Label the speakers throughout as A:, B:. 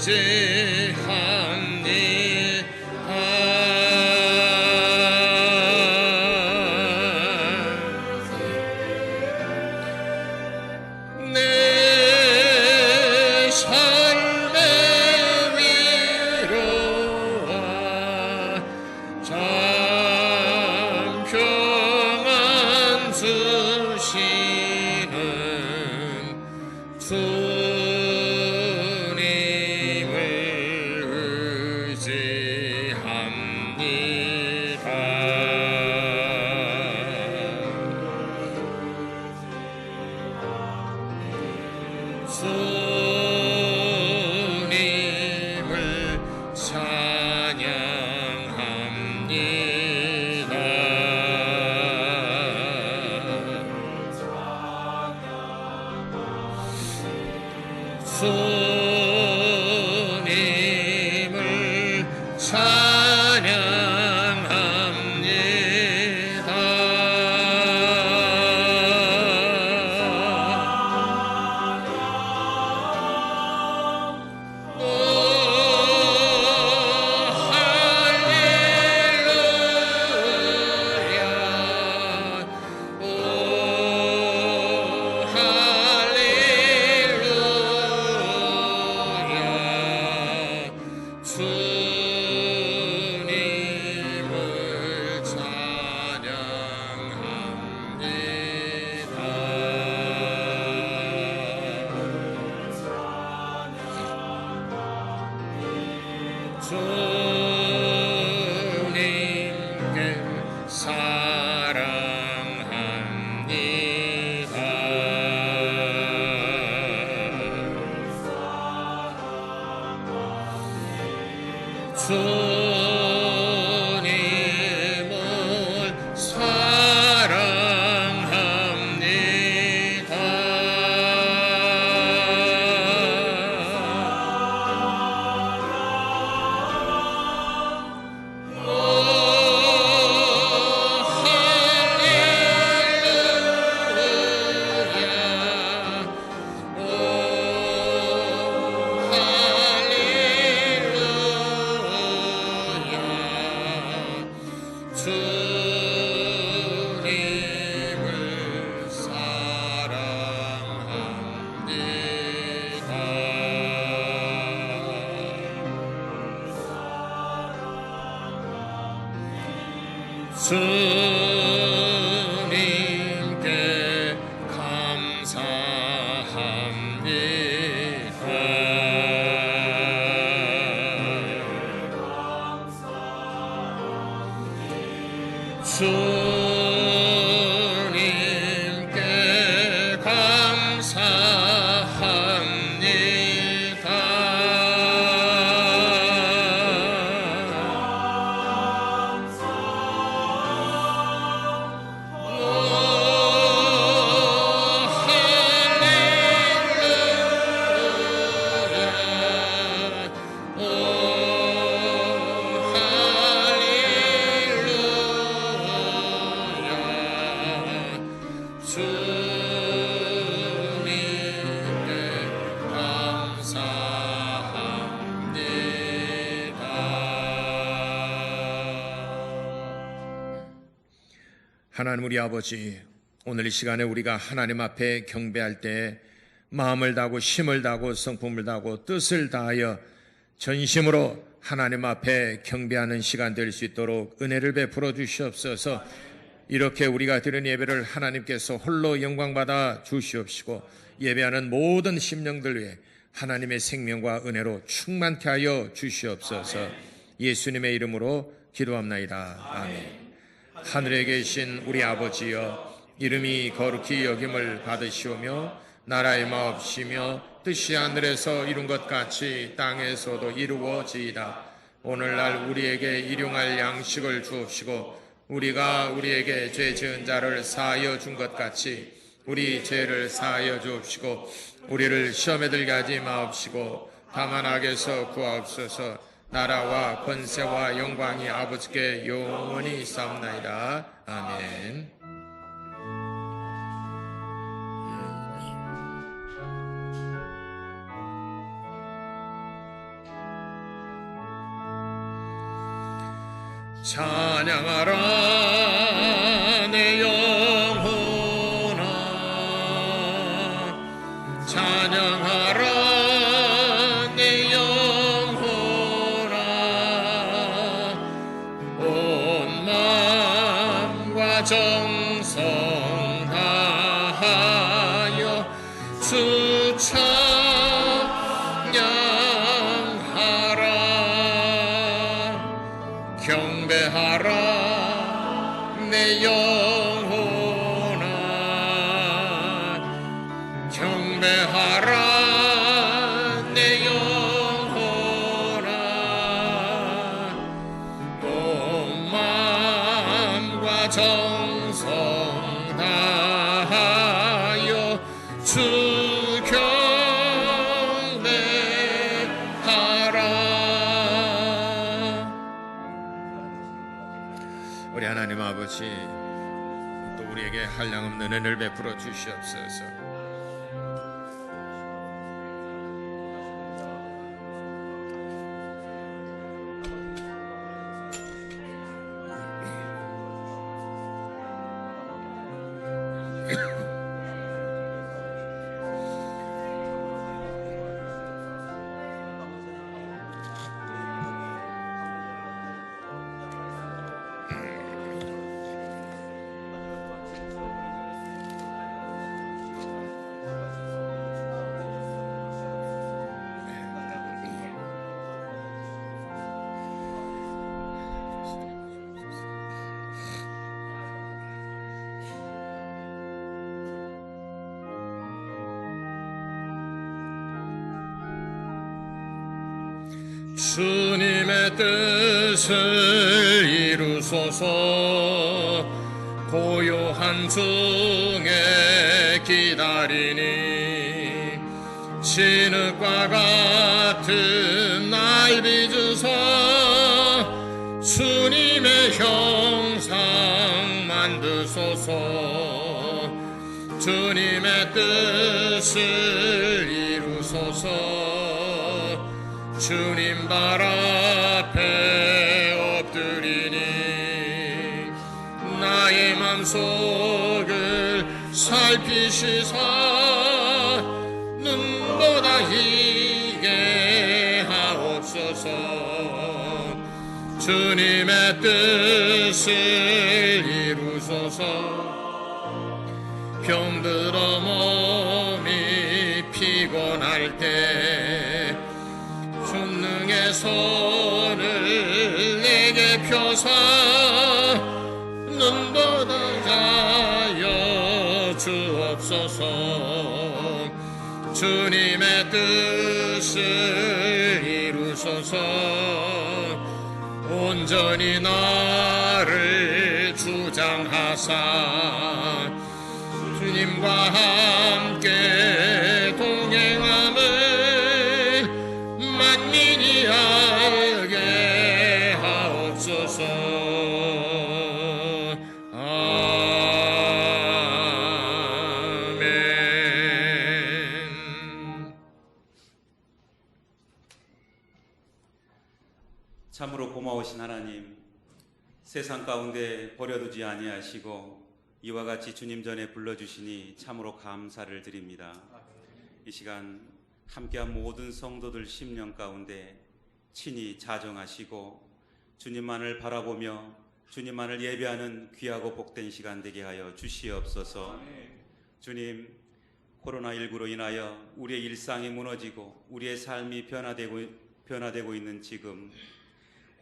A: 내 삶의 위로와 참 평안 주시는 주님을 의지합니다. 주님을 찬양합니다. 주님을 주님께 사랑합니다. 주님을 주님께 감사합니다. 주님께
B: 하나님 우리 아버지, 오늘 이 시간에 우리가 하나님 앞에 경배할 때 마음을 다하고 힘을 다하고 성품을 다하고 뜻을 다하여 전심으로 하나님 앞에 경배하는 시간 될 수 있도록 은혜를 베풀어 주시옵소서. 이렇게 우리가 드린 예배를 하나님께서 홀로 영광받아 주시옵시고 예배하는 모든 심령들 위해 하나님의 생명과 은혜로 충만케 하여 주시옵소서. 예수님의 이름으로 기도합나이다. 아멘. 하늘에 계신 우리 아버지여, 이름이 거룩히 여김을 받으시오며 나라의 마옵시며 뜻이 하늘에서 이룬 것 같이 땅에서도 이루어지이다. 오늘날 우리에게 일용할 양식을 주옵시고 우리가 우리에게 죄 지은 자를 사하여 준 것 같이 우리 죄를 사하여 주옵시고 우리를 시험에 들게 하지 마옵시고 다만 악에서 구하옵소서. 나라와 권세와 영광이 아버지께 영원히 있사옵나이다. 아멘. 찬양하라 내 영혼아, 찬양하라 내 영혼아, 온 마음과 정성 다하여 주 찬양하라. 경배하라 내 영혼아, 경배하라 내 영혼아, 온 마음과 정성 다하여 주 경배하라. 우리 하나님 아버지, 또 우리에게 한량없는 은혜를 베풀어 주시옵소서. 주님의 뜻을 이루소서. 고요한 중에 기다리니 진흙과 같은 날 빚으소. 주님의 형상 만드소서. 주님의 뜻을 이루소서. 주님 발 앞에 엎드리니 나의 맘속을 살피시사 눈보다 희게 하옵소서. 주님의 뜻을 이루소서. 병들어 몸이 피곤할 때 전능의 손을 내게 펴사 눈보다 자여 주옵소서. 주님의 뜻을 이루소서. 온전히 나를 주장하사 주님과 함께 동행함을 만민이 알게 하옵소서. 아멘.
C: 참으로 고마우신 하나님, 세상 가운데 버려두지 아니하시고 이와 같이 주님 전에 불러주시니 참으로 감사를 드립니다. 이 시간 함께한 모든 성도들 심령 가운데 친히 자정하시고 주님만을 바라보며 주님만을 예배하는 귀하고 복된 시간 되게 하여 주시옵소서. 주님, 코로나19로 인하여 우리의 일상이 무너지고 우리의 삶이 변화되고 있는 지금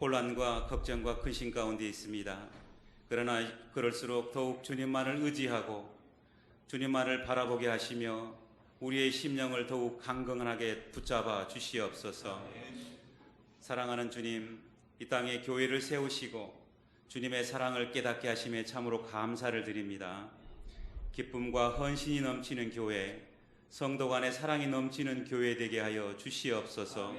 C: 혼란과 걱정과 근심 가운데 있습니다. 그러나 그럴수록 더욱 주님만을 의지하고 주님만을 바라보게 하시며 우리의 심령을 더욱 강건하게 붙잡아 주시옵소서. 사랑하는 주님, 이 땅에 교회를 세우시고 주님의 사랑을 깨닫게 하심에 참으로 감사를 드립니다. 기쁨과 헌신이 넘치는 교회, 성도 간의 사랑이 넘치는 교회 되게 하여 주시옵소서.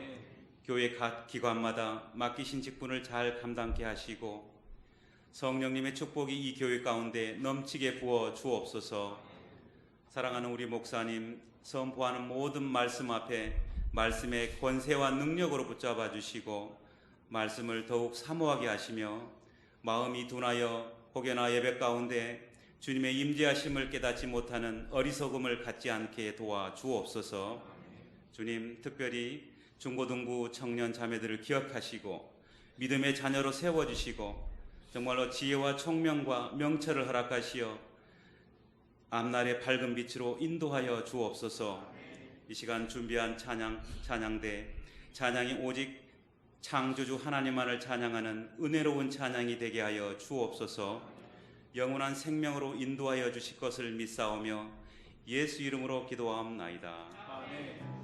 C: 교회 각 기관마다 맡기신 직분을 잘 감당케 하시고 성령님의 축복이 이 교회 가운데 넘치게 부어 주옵소서. 사랑하는 우리 목사님, 선포하는 모든 말씀 앞에 말씀의 권세와 능력으로 붙잡아 주시고 말씀을 더욱 사모하게 하시며 마음이 둔하여 혹여나 예배 가운데 주님의 임재하심을 깨닫지 못하는 어리석음을 갖지 않게 도와 주옵소서. 주님, 특별히 중고등부 청년 자매들을 기억하시고 믿음의 자녀로 세워주시고 정말로 지혜와 총명과 명철을 허락하시어 앞날의 밝은 빛으로 인도하여 주옵소서. 이 시간 준비한 찬양대 찬양이 오직 창조주 하나님만을 찬양하는 은혜로운 찬양이 되게 하여 주옵소서. 영원한 생명으로 인도하여 주실 것을 믿사오며 예수 이름으로 기도하옵나이다. 아멘.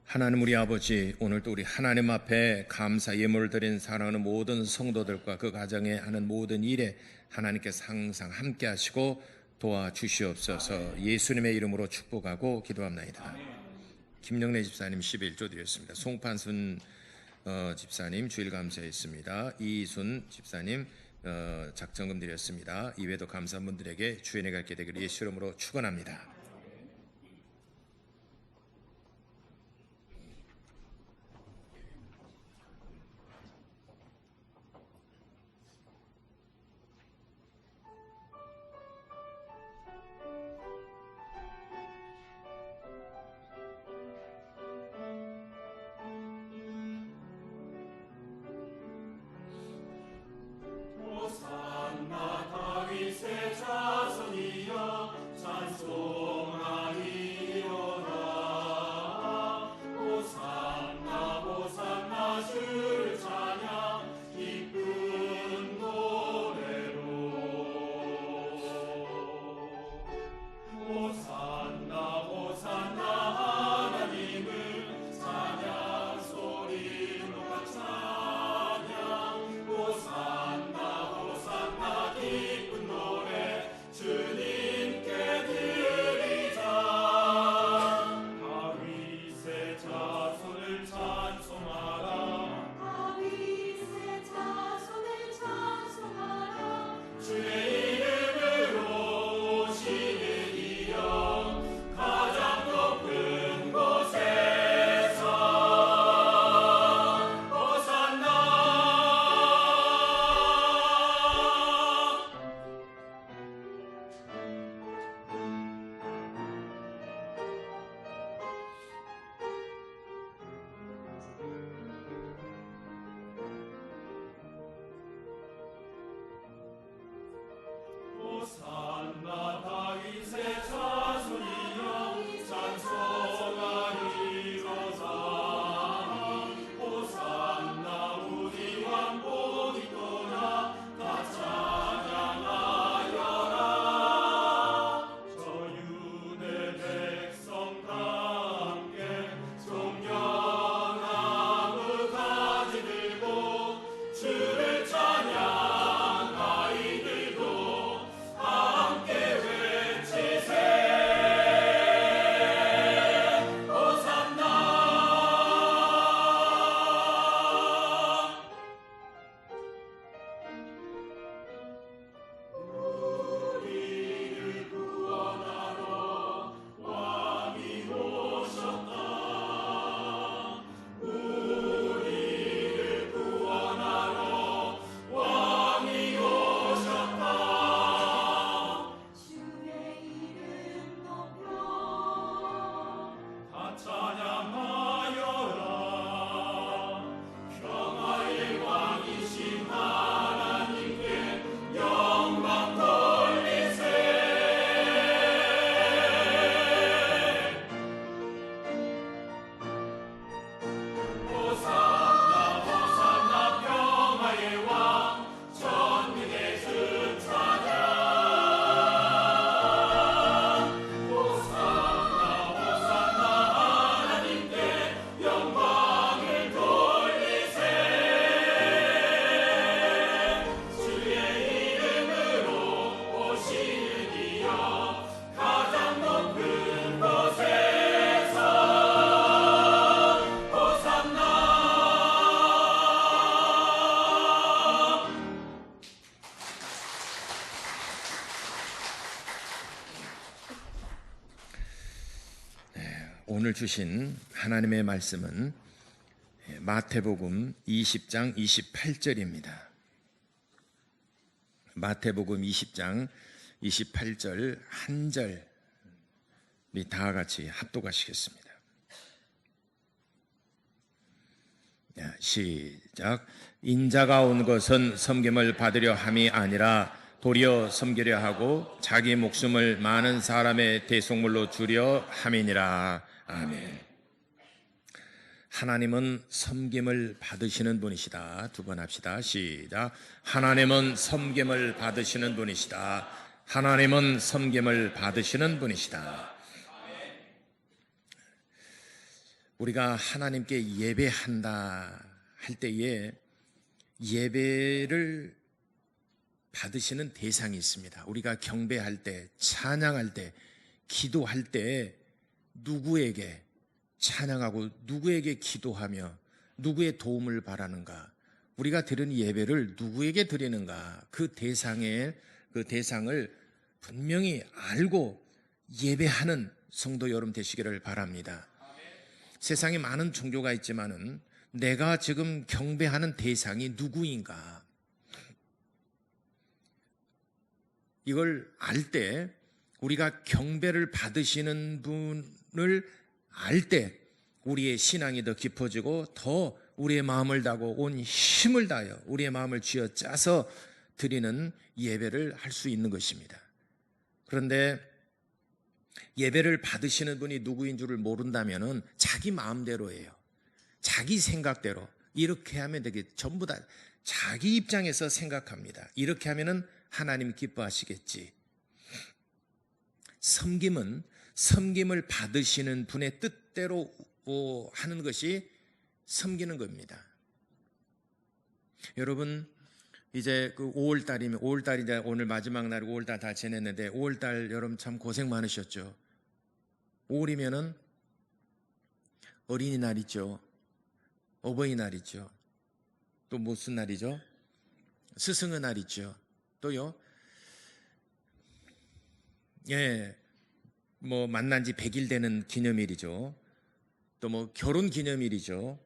B: 하나님 우리 아버지, 오늘도 우리 하나님 앞에 감사 예물을 드린 사랑하는 모든 성도들과 그 가정에 하는 모든 일에 하나님께서 항상 함께 하시고 도와주시옵소서. 예수님의 이름으로 축복하고 기도합나이다. 김영래 집사님 11조 드렸습니다. 송판순 집사님 주일 감사했습니다. 이순 집사님 작정금 드렸습니다. 이외에도 감사한 분들에게 주인의 갈게 되기를 예수 이름으로 축원합니다.
D: 호산나 다윗의 자손이여 찬송
B: 오늘 주신 하나님의 말씀은 마태복음 20장 28절입니다. 마태복음 20장 28절 한 절 우리 다 같이 합독하시겠습니다. 시작. 인자가 온 것은 섬김을 받으려 함이 아니라 도리어 섬기려 하고 자기 목숨을 많은 사람의 대속물로 주려 함이니라. 아멘. 하나님은 섬김을 받으시는 분이시다. 두 번 합시다. 시작. 하나님은 섬김을 받으시는 분이시다. 하나님은 섬김을 받으시는 분이시다. 우리가 하나님께 예배한다 할 때에 예배를 받으시는 대상이 있습니다. 우리가 경배할 때, 찬양할 때, 기도할 때 누구에게 찬양하고 누구에게 기도하며 누구의 도움을 바라는가? 우리가 드리는 예배를 누구에게 드리는가? 그 대상을 분명히 알고 예배하는 성도 여러분 되시기를 바랍니다. 세상에 많은 종교가 있지만은 내가 지금 경배하는 대상이 누구인가? 이걸 알 때, 우리가 경배를 받으시는 분을 알 때 우리의 신앙이 더 깊어지고 더 우리의 마음을 다하고 온 힘을 다하여 우리의 마음을 쥐어짜서 드리는 예배를 할 수 있는 것입니다. 그런데 예배를 받으시는 분이 누구인 줄을 모른다면은 자기 마음대로예요. 자기 생각대로 이렇게 하면 되겠. 전부 다 자기 입장에서 생각합니다. 이렇게 하면은 하나님 기뻐하시겠지. 섬김은 섬김을 받으시는 분의 뜻대로 하는 것이 섬기는 겁니다. 여러분, 이제 그 5월달이면 5월달이 이제 오늘 마지막 날 5월달 다 지냈는데 5월달 여러분 참 고생 많으셨죠. 5월이면은 어린이날 있죠. 어버이날 있죠. 또 무슨 날이죠? 스승의 날 있죠. 또요. 예. 뭐 만난 지 100일 되는 기념일이죠. 또 뭐 결혼 기념일이죠.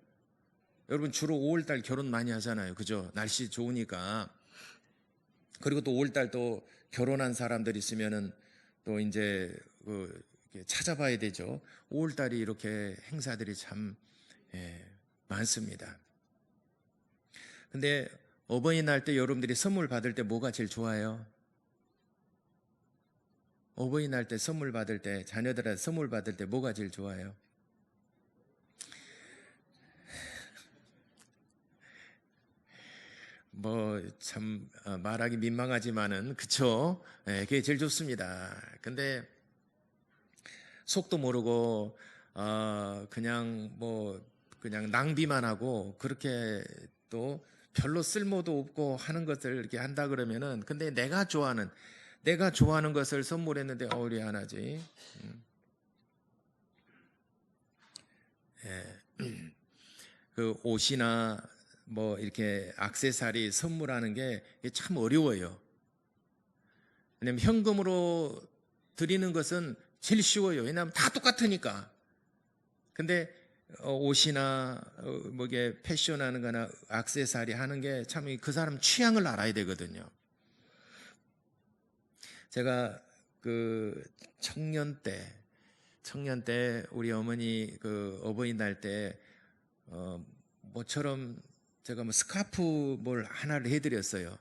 B: 여러분 주로 5월달 결혼 많이 하잖아요. 그죠? 날씨 좋으니까. 그리고 또 5월달 또 결혼한 사람들 있으면은 또 이제 찾아봐야 되죠. 5월달이 이렇게 행사들이 참 많습니다. 근데 어버이날 때 여러분들이 선물 받을 때 뭐가 제일 좋아요? 어버이날 때 선물 받을 때, 자녀들한테 선물 받을 때 뭐가 제일 좋아요? 뭐 참 말하기 민망하지만은 그쵸? 그게 제일 좋습니다. 근데 속도 모르고 그냥 낭비만 하고 그렇게 또 별로 쓸모도 없고 하는 것을 이렇게 한다 그러면은, 근데 내가 좋아하는 것을 선물했는데 우리 안 하지. 그 옷이나 뭐 이렇게 액세서리 선물하는 게 참 어려워요. 왜냐면 현금으로 드리는 것은 제일 쉬워요. 왜냐하면 다 똑같으니까. 근데 옷이나 뭐 이게 패션하는 거나 액세서리 하는 게 참 그 사람 취향을 알아야 되거든요. 제가 그 청년 때 우리 어머니 그 어버이날 때 뭐처럼 제가 뭐 스카프 뭘 하나를 해드렸어요.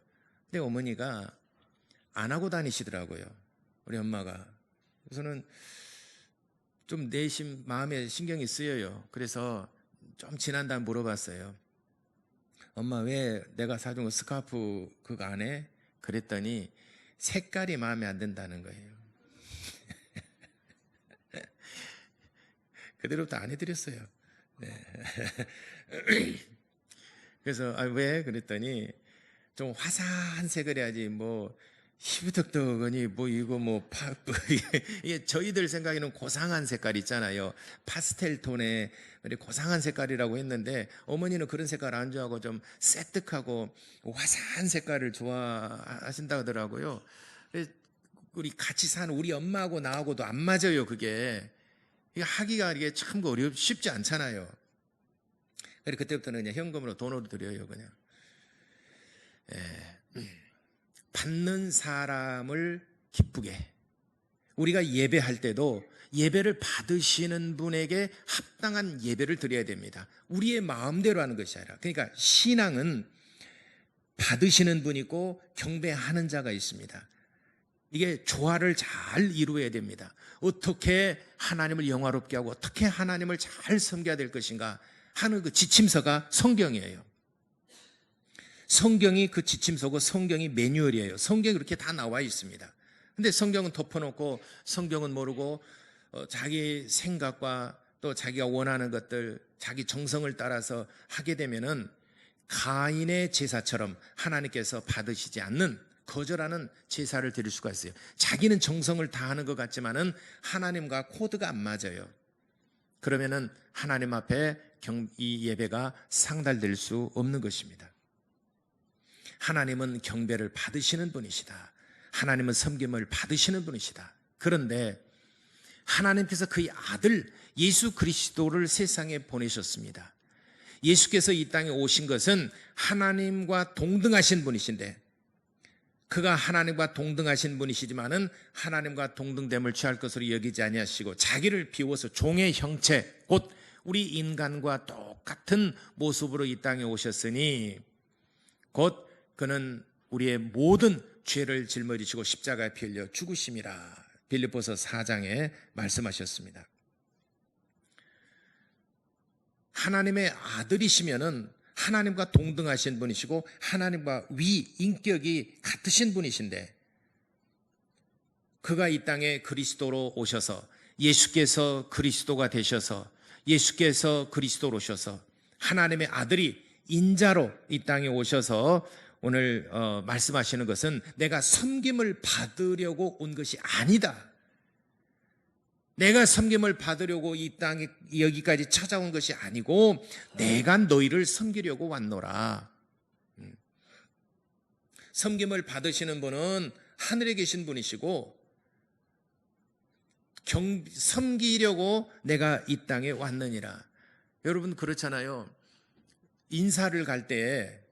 B: 근데 어머니가 안 하고 다니시더라고요. 우리 엄마가. 그래서는 좀 마음에 신경이 쓰여요. 그래서 좀 지난 다음에 물어봤어요. 엄마 왜 내가 사준 거 스카프 그거 안 해? 그랬더니 색깔이 마음에 안 든다는 거예요. 그대로부터 안 해드렸어요. 네. 그래서 왜? 그랬더니 좀 화사한 색을 해야지 뭐 희부덕덕하니 뭐 이거 뭐 이게 저희들 생각에는 고상한 색깔 있잖아요. 파스텔 톤의 고상한 색깔이라고 했는데 어머니는 그런 색깔 안 좋아하고 좀 새뜩하고 화사한 색깔을 좋아하신다 하더라고요. 우리 같이 사는 우리 엄마하고 나하고도 안 맞아요. 그게 이게 하기가 이게 참 쉽지 않잖아요. 그래서 그때부터는 그냥 현금으로 돈으로 드려요. 그냥 받는 사람을 기쁘게. 우리가 예배할 때도 예배를 받으시는 분에게 합당한 예배를 드려야 됩니다. 우리의 마음대로 하는 것이 아니라. 그러니까 신앙은 받으시는 분이 있고 경배하는 자가 있습니다. 이게 조화를 잘 이루어야 됩니다. 어떻게 하나님을 영화롭게 하고 어떻게 하나님을 잘 섬겨야 될 것인가 하는 그 지침서가 성경이에요. 성경이 그 지침서고 성경이 매뉴얼이에요. 성경이 그렇게 다 나와 있습니다. 근데 성경은 덮어놓고 성경은 모르고 자기 생각과 또 자기가 원하는 것들, 자기 정성을 따라서 하게 되면은 가인의 제사처럼 하나님께서 받으시지 않는 거절하는 제사를 드릴 수가 있어요. 자기는 정성을 다하는 것 같지만은 하나님과 코드가 안 맞아요. 그러면은 하나님 앞에 이 예배가 상달될 수 없는 것입니다. 하나님은 경배를 받으시는 분이시다. 하나님은 섬김을 받으시는 분이시다. 그런데 하나님께서 그의 아들 예수 그리스도를 세상에 보내셨습니다. 예수께서 이 땅에 오신 것은 하나님과 동등하신 분이신데, 그가 하나님과 동등하신 분이시지만은 하나님과 동등됨을 취할 것으로 여기지 아니하시고 자기를 비워서 종의 형체, 곧 우리 인간과 똑같은 모습으로 이 땅에 오셨으니 곧 그는 우리의 모든 죄를 짊어지시고 십자가에 피 흘려 죽으심이라. 빌립보서 4장에 말씀하셨습니다. 하나님의 아들이시면은 하나님과 동등하신 분이시고 하나님과 인격이 같으신 분이신데, 그가 이 땅에 그리스도로 오셔서 예수께서 그리스도가 되셔서 예수께서 그리스도로 오셔서 하나님의 아들이 인자로 이 땅에 오셔서 오늘 말씀하시는 것은 내가 섬김을 받으려고 온 것이 아니다. 내가 섬김을 받으려고 이 땅에 여기까지 찾아온 것이 아니고 내가 너희를 섬기려고 왔노라. 섬김을 받으시는 분은 하늘에 계신 분이시고 섬기려고 내가 이 땅에 왔느니라. 여러분 그렇잖아요. 인사를 갈 때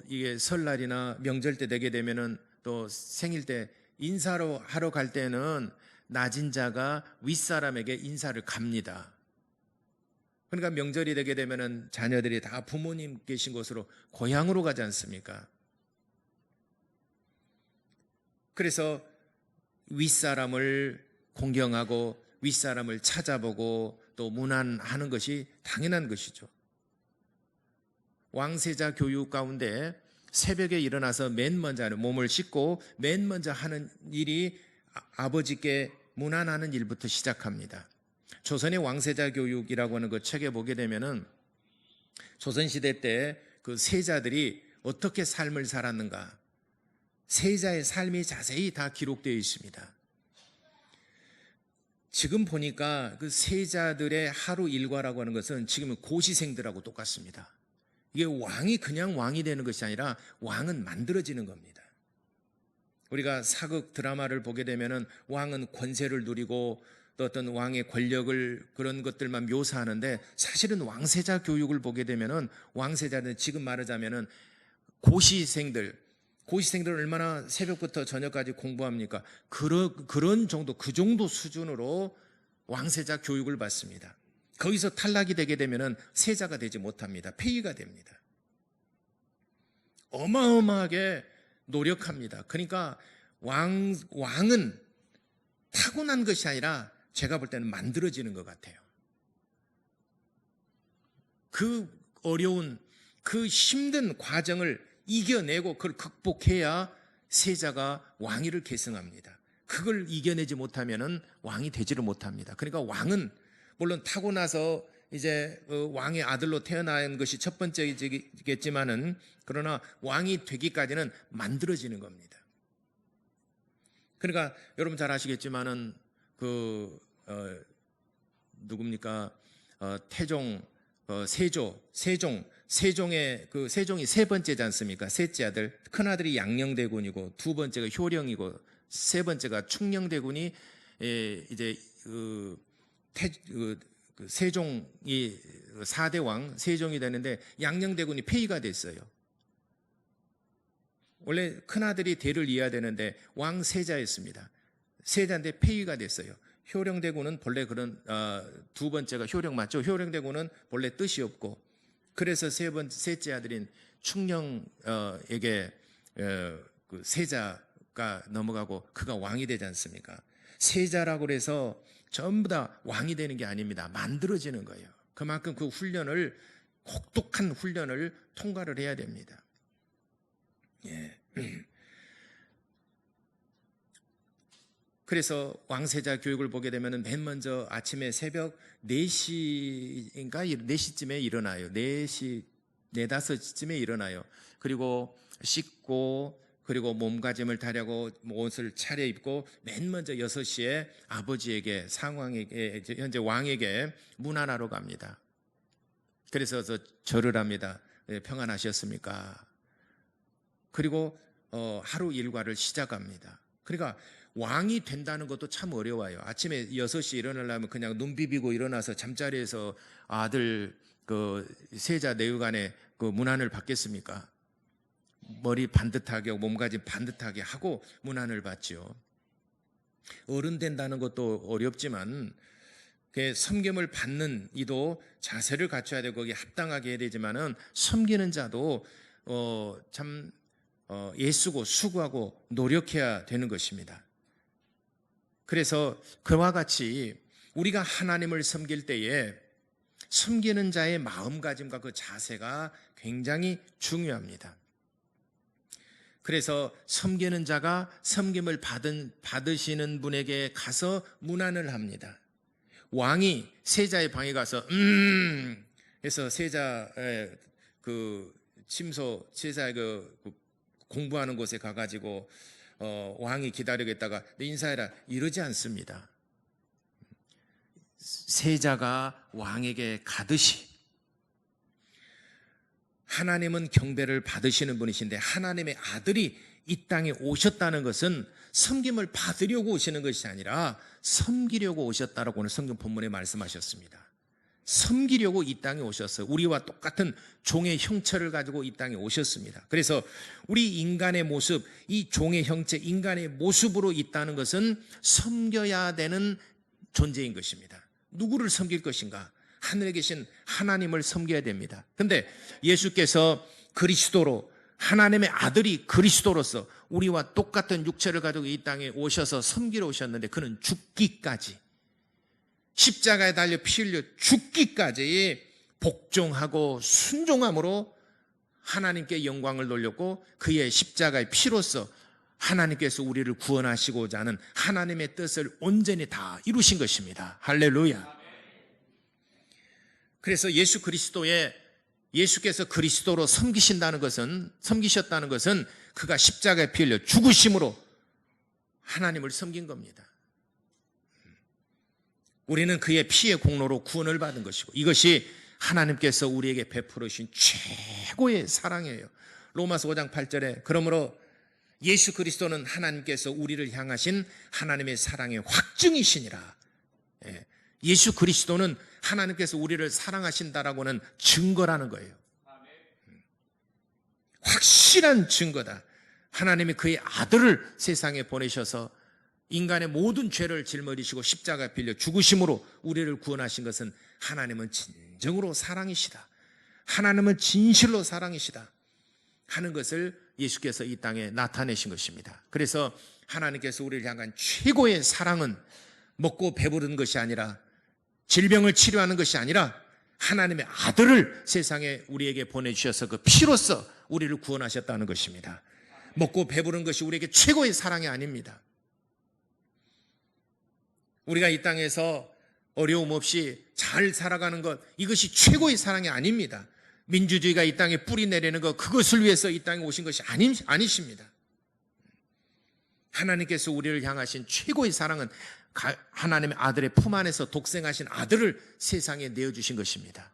B: 이게 설날이나 명절 때 되게 되면은 또 생일 때 인사로 하러 갈 때는 낮은 자가 윗사람에게 인사를 갑니다. 그러니까 명절이 되게 되면은 자녀들이 다 부모님 계신 곳으로 고향으로 가지 않습니까? 그래서 윗사람을 공경하고 윗사람을 찾아보고 또 문안하는 것이 당연한 것이죠. 왕세자 교육 가운데 새벽에 일어나서 맨 먼저 몸을 씻고 맨 먼저 하는 일이 아버지께 문안하는 일부터 시작합니다. 조선의 왕세자 교육이라고 하는 그 책에 보게 되면은 조선시대 때 그 세자들이 어떻게 삶을 살았는가, 세자의 삶이 자세히 다 기록되어 있습니다. 지금 보니까 그 세자들의 하루 일과라고 하는 것은 지금은 고시생들하고 똑같습니다. 이게 왕이 그냥 왕이 되는 것이 아니라 왕은 만들어지는 겁니다. 우리가 사극 드라마를 보게 되면은 왕은 권세를 누리고 또 어떤 왕의 권력을 그런 것들만 묘사하는데, 사실은 왕세자 교육을 보게 되면은 왕세자는 지금 말하자면은 고시생들 얼마나 새벽부터 저녁까지 공부합니까? 그런 정도, 그 정도 수준으로 왕세자 교육을 받습니다. 거기서 탈락이 되게 되면은 세자가 되지 못합니다. 폐위가 됩니다. 어마어마하게 노력합니다. 그러니까 왕은 타고난 것이 아니라 제가 볼 때는 만들어지는 것 같아요. 그 어려운, 그 힘든 과정을 이겨내고 그걸 극복해야 세자가 왕위를 계승합니다. 그걸 이겨내지 못하면은 왕이 되지를 못합니다. 그러니까 왕은 물론 타고나서 이제 왕의 아들로 태어난 것이 첫 번째겠지만은, 그러나 왕이 되기까지는 만들어지는 겁니다. 그러니까 여러분 잘 아시겠지만은 누굽니까? 태종, 세종의 세종이 세 번째지 않습니까? 셋째 아들, 큰 아들이 양녕대군이고 두 번째가 효령이고 세 번째가 충녕대군이 이제 세종이 4대 왕 세종이 되는데 양녕대군이 폐위가 됐어요. 원래 큰아들이 대를 이어야 되는데 왕 세자였습니다. 세자인데 폐위가 됐어요. 효령대군은 본래 그런 두 번째가 효령 맞죠? 효령대군은 본래 뜻이 없고 그래서 셋째 아들인 충령에게 그 세자가 넘어가고 그가 왕이 되지 않습니까? 세자라고 해서 전부 다 왕이 되는 게 아닙니다. 만들어지는 거예요. 그만큼 그 훈련을 혹독한 훈련을 통과를 해야 됩니다. 예. 그래서 왕세자 교육을 보게 되면 맨 먼저 아침에 새벽 4시인가 4시쯤에 일어나요. 4시, 4, 5시쯤에 일어나요. 그리고 씻고 그리고 몸가짐을 다려고 옷을 차려입고 맨 먼저 6시에 아버지에게 상왕에게 현재 왕에게 문안하러 갑니다. 그래서 절을 합니다. 평안하셨습니까? 그리고 하루 일과를 시작합니다. 그러니까 왕이 된다는 것도 참 어려워요. 아침에 6시 일어나려면 그냥 눈 비비고 일어나서 잠자리에서 아들 그 세자 내후관에 그 문안을 받겠습니까? 머리 반듯하게 몸가짐 반듯하게 하고 문안을 받죠. 어른 된다는 것도 어렵지만 섬김을 받는 이도 자세를 갖춰야 되고 거기에 합당하게 해야 되지만은 섬기는 자도 참 애쓰고 수고하고 노력해야 되는 것입니다. 그래서 그와 같이 우리가 하나님을 섬길 때에 섬기는 자의 마음가짐과 그 자세가 굉장히 중요합니다. 그래서 섬기는 자가 섬김을 받으시는 분에게 가서 문안을 합니다. 왕이 세자의 방에 가서 해서 세자의 그 침소 세자의 그 공부하는 곳에 가가지고 왕이 기다리겠다가 인사해라 이러지 않습니다. 세자가 왕에게 가듯이 하나님은 경배를 받으시는 분이신데 하나님의 아들이 이 땅에 오셨다는 것은 섬김을 받으려고 오시는 것이 아니라 섬기려고 오셨다라고 오늘 성경 본문에 말씀하셨습니다. 섬기려고 이 땅에 오셨어요. 우리와 똑같은 종의 형체를 가지고 이 땅에 오셨습니다. 그래서 우리 인간의 모습, 이 종의 형체, 인간의 모습으로 있다는 것은 섬겨야 되는 존재인 것입니다. 누구를 섬길 것인가? 하늘에 계신 하나님을 섬겨야 됩니다. 그런데 예수께서 그리스도로 하나님의 아들이 그리스도로서 우리와 똑같은 육체를 가지고 이 땅에 오셔서 섬기러 오셨는데 그는 죽기까지 십자가에 달려 피 흘려 죽기까지 복종하고 순종함으로 하나님께 영광을 돌렸고 그의 십자가의 피로써 하나님께서 우리를 구원하시고자 하는 하나님의 뜻을 온전히 다 이루신 것입니다. 할렐루야. 그래서 예수께서 그리스도로 섬기셨다는 것은 그가 십자가에 피 흘려 죽으심으로 하나님을 섬긴 겁니다. 우리는 그의 피의 공로로 구원을 받은 것이고 이것이 하나님께서 우리에게 베풀어 주신 최고의 사랑이에요. 로마서 5장 8절에 그러므로 예수 그리스도는 하나님께서 우리를 향하신 하나님의 사랑의 확증이시니라. 예수 그리스도는 하나님께서 우리를 사랑하신다라고는 증거라는 거예요. 확실한 증거다. 하나님이 그의 아들을 세상에 보내셔서 인간의 모든 죄를 짊어지시고 십자가에 빌려 죽으심으로 우리를 구원하신 것은 하나님은 진정으로 사랑이시다. 하나님은 진실로 사랑이시다 하는 것을 예수께서 이 땅에 나타내신 것입니다. 그래서 하나님께서 우리를 향한 최고의 사랑은 먹고 배부른 것이 아니라 질병을 치료하는 것이 아니라 하나님의 아들을 세상에 우리에게 보내주셔서 그 피로써 우리를 구원하셨다는 것입니다. 먹고 배부른 것이 우리에게 최고의 사랑이 아닙니다. 우리가 이 땅에서 어려움 없이 잘 살아가는 것 이것이 최고의 사랑이 아닙니다. 민주주의가 이 땅에 뿌리 내리는 것 그것을 위해서 이 땅에 오신 것이 아니십니다. 하나님께서 우리를 향하신 최고의 사랑은 하나님의 아들의 품 안에서 독생하신 아들을 세상에 내어주신 것입니다.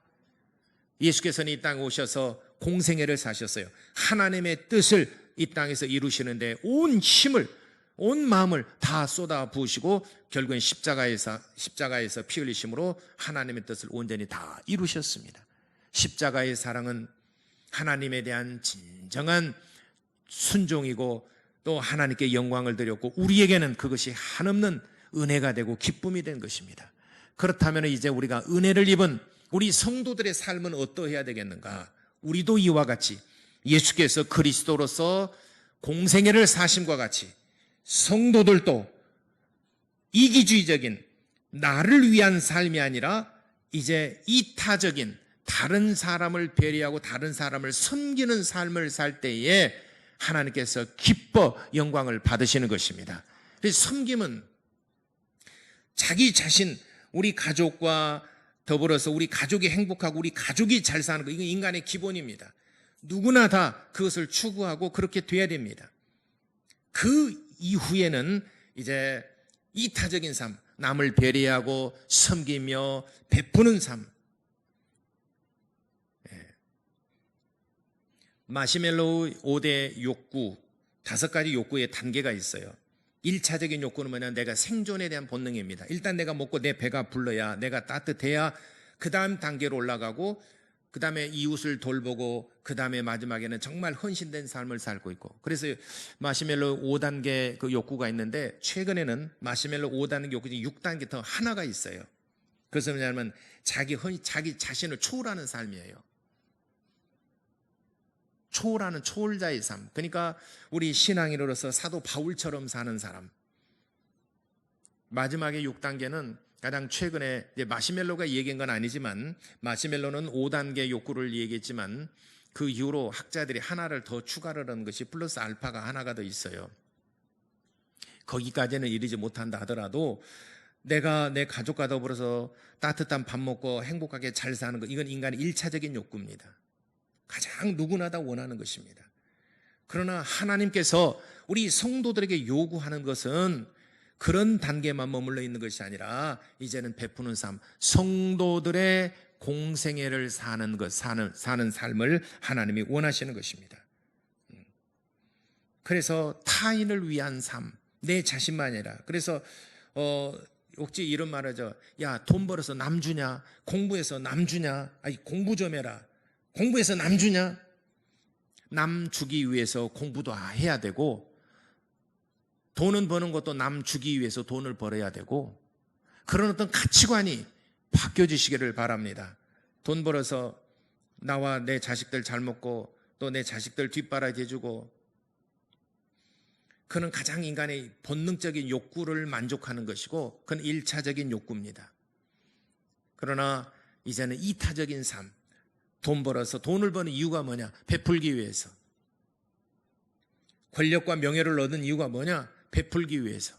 B: 예수께서는 이 땅에 오셔서 공생애를 사셨어요. 하나님의 뜻을 이 땅에서 이루시는데 온 힘을 온 마음을 다 쏟아 부으시고 결국엔 십자가에서 피 흘리심으로 하나님의 뜻을 온전히 다 이루셨습니다. 십자가의 사랑은 하나님에 대한 진정한 순종이고 또 하나님께 영광을 드렸고 우리에게는 그것이 한없는 은혜가 되고 기쁨이 된 것입니다. 그렇다면 이제 우리가 은혜를 입은 우리 성도들의 삶은 어떠해야 되겠는가? 우리도 이와 같이 예수께서 그리스도로서 공생애를 사심과 같이 성도들도 이기주의적인 나를 위한 삶이 아니라 이제 이타적인 다른 사람을 배려하고 다른 사람을 섬기는 삶을 살 때에 하나님께서 기뻐 영광을 받으시는 것입니다. 그래서 섬김은 자기 자신, 우리 가족과 더불어서 우리 가족이 행복하고 우리 가족이 잘 사는 거, 이건 인간의 기본입니다. 누구나 다 그것을 추구하고 그렇게 돼야 됩니다. 그 이후에는 이제 이타적인 삶, 남을 배려하고 섬기며 베푸는 삶. 마시멜로우 5대 욕구, 5가지 욕구의 단계가 있어요. 1차적인 욕구는 뭐냐? 내가 생존에 대한 본능입니다. 일단 내가 먹고 내 배가 불러야, 내가 따뜻해야 그 다음 단계로 올라가고 그 다음에 이웃을 돌보고 그 다음에 마지막에는 정말 헌신된 삶을 살고 있고, 그래서 마시멜로 5단계 그 욕구가 있는데 최근에는 마시멜로 5단계 욕구 중에 6단계 더 하나가 있어요. 그래서 뭐냐면 자기 자신을 초월하는 삶이에요. 초월하는 초월자의 삶. 그러니까 우리 신앙인으로서 사도 바울처럼 사는 사람. 마지막에 6단계는 가장 최근에 이제 마시멜로가 얘기한 건 아니지만 마시멜로는 5단계 욕구를 얘기했지만 그 이후로 학자들이 하나를 더 추가를 하는 것이 플러스 알파가 하나가 더 있어요. 거기까지는 이르지 못한다 하더라도 내가 내 가족과 더불어서 따뜻한 밥 먹고 행복하게 잘 사는 것, 이건 인간의 1차적인 욕구입니다. 가장 누구나 다 원하는 것입니다. 그러나 하나님께서 우리 성도들에게 요구하는 것은 그런 단계만 머물러 있는 것이 아니라 이제는 베푸는 삶, 성도들의 공생애를 사는 것, 사는 삶을 하나님이 원하시는 것입니다. 그래서 타인을 위한 삶, 내 자신만 아니라, 그래서 혹시 이런 말 하죠. 야, 돈 벌어서 남 주냐? 공부해서 남 주냐? 아니, 공부 좀 해라. 공부해서 남 주냐? 남 주기 위해서 공부도 해야 되고, 돈은 버는 것도 남 주기 위해서 돈을 벌어야 되고, 그런 어떤 가치관이 바뀌어지시기를 바랍니다. 돈 벌어서 나와 내 자식들 잘 먹고 또 내 자식들 뒷바라지 해주고, 그는 가장 인간의 본능적인 욕구를 만족하는 것이고 그건 1차적인 욕구입니다. 그러나 이제는 2타적인 삶, 돈 벌어서, 돈을 버는 이유가 뭐냐? 베풀기 위해서. 권력과 명예를 얻은 이유가 뭐냐? 베풀기 위해서.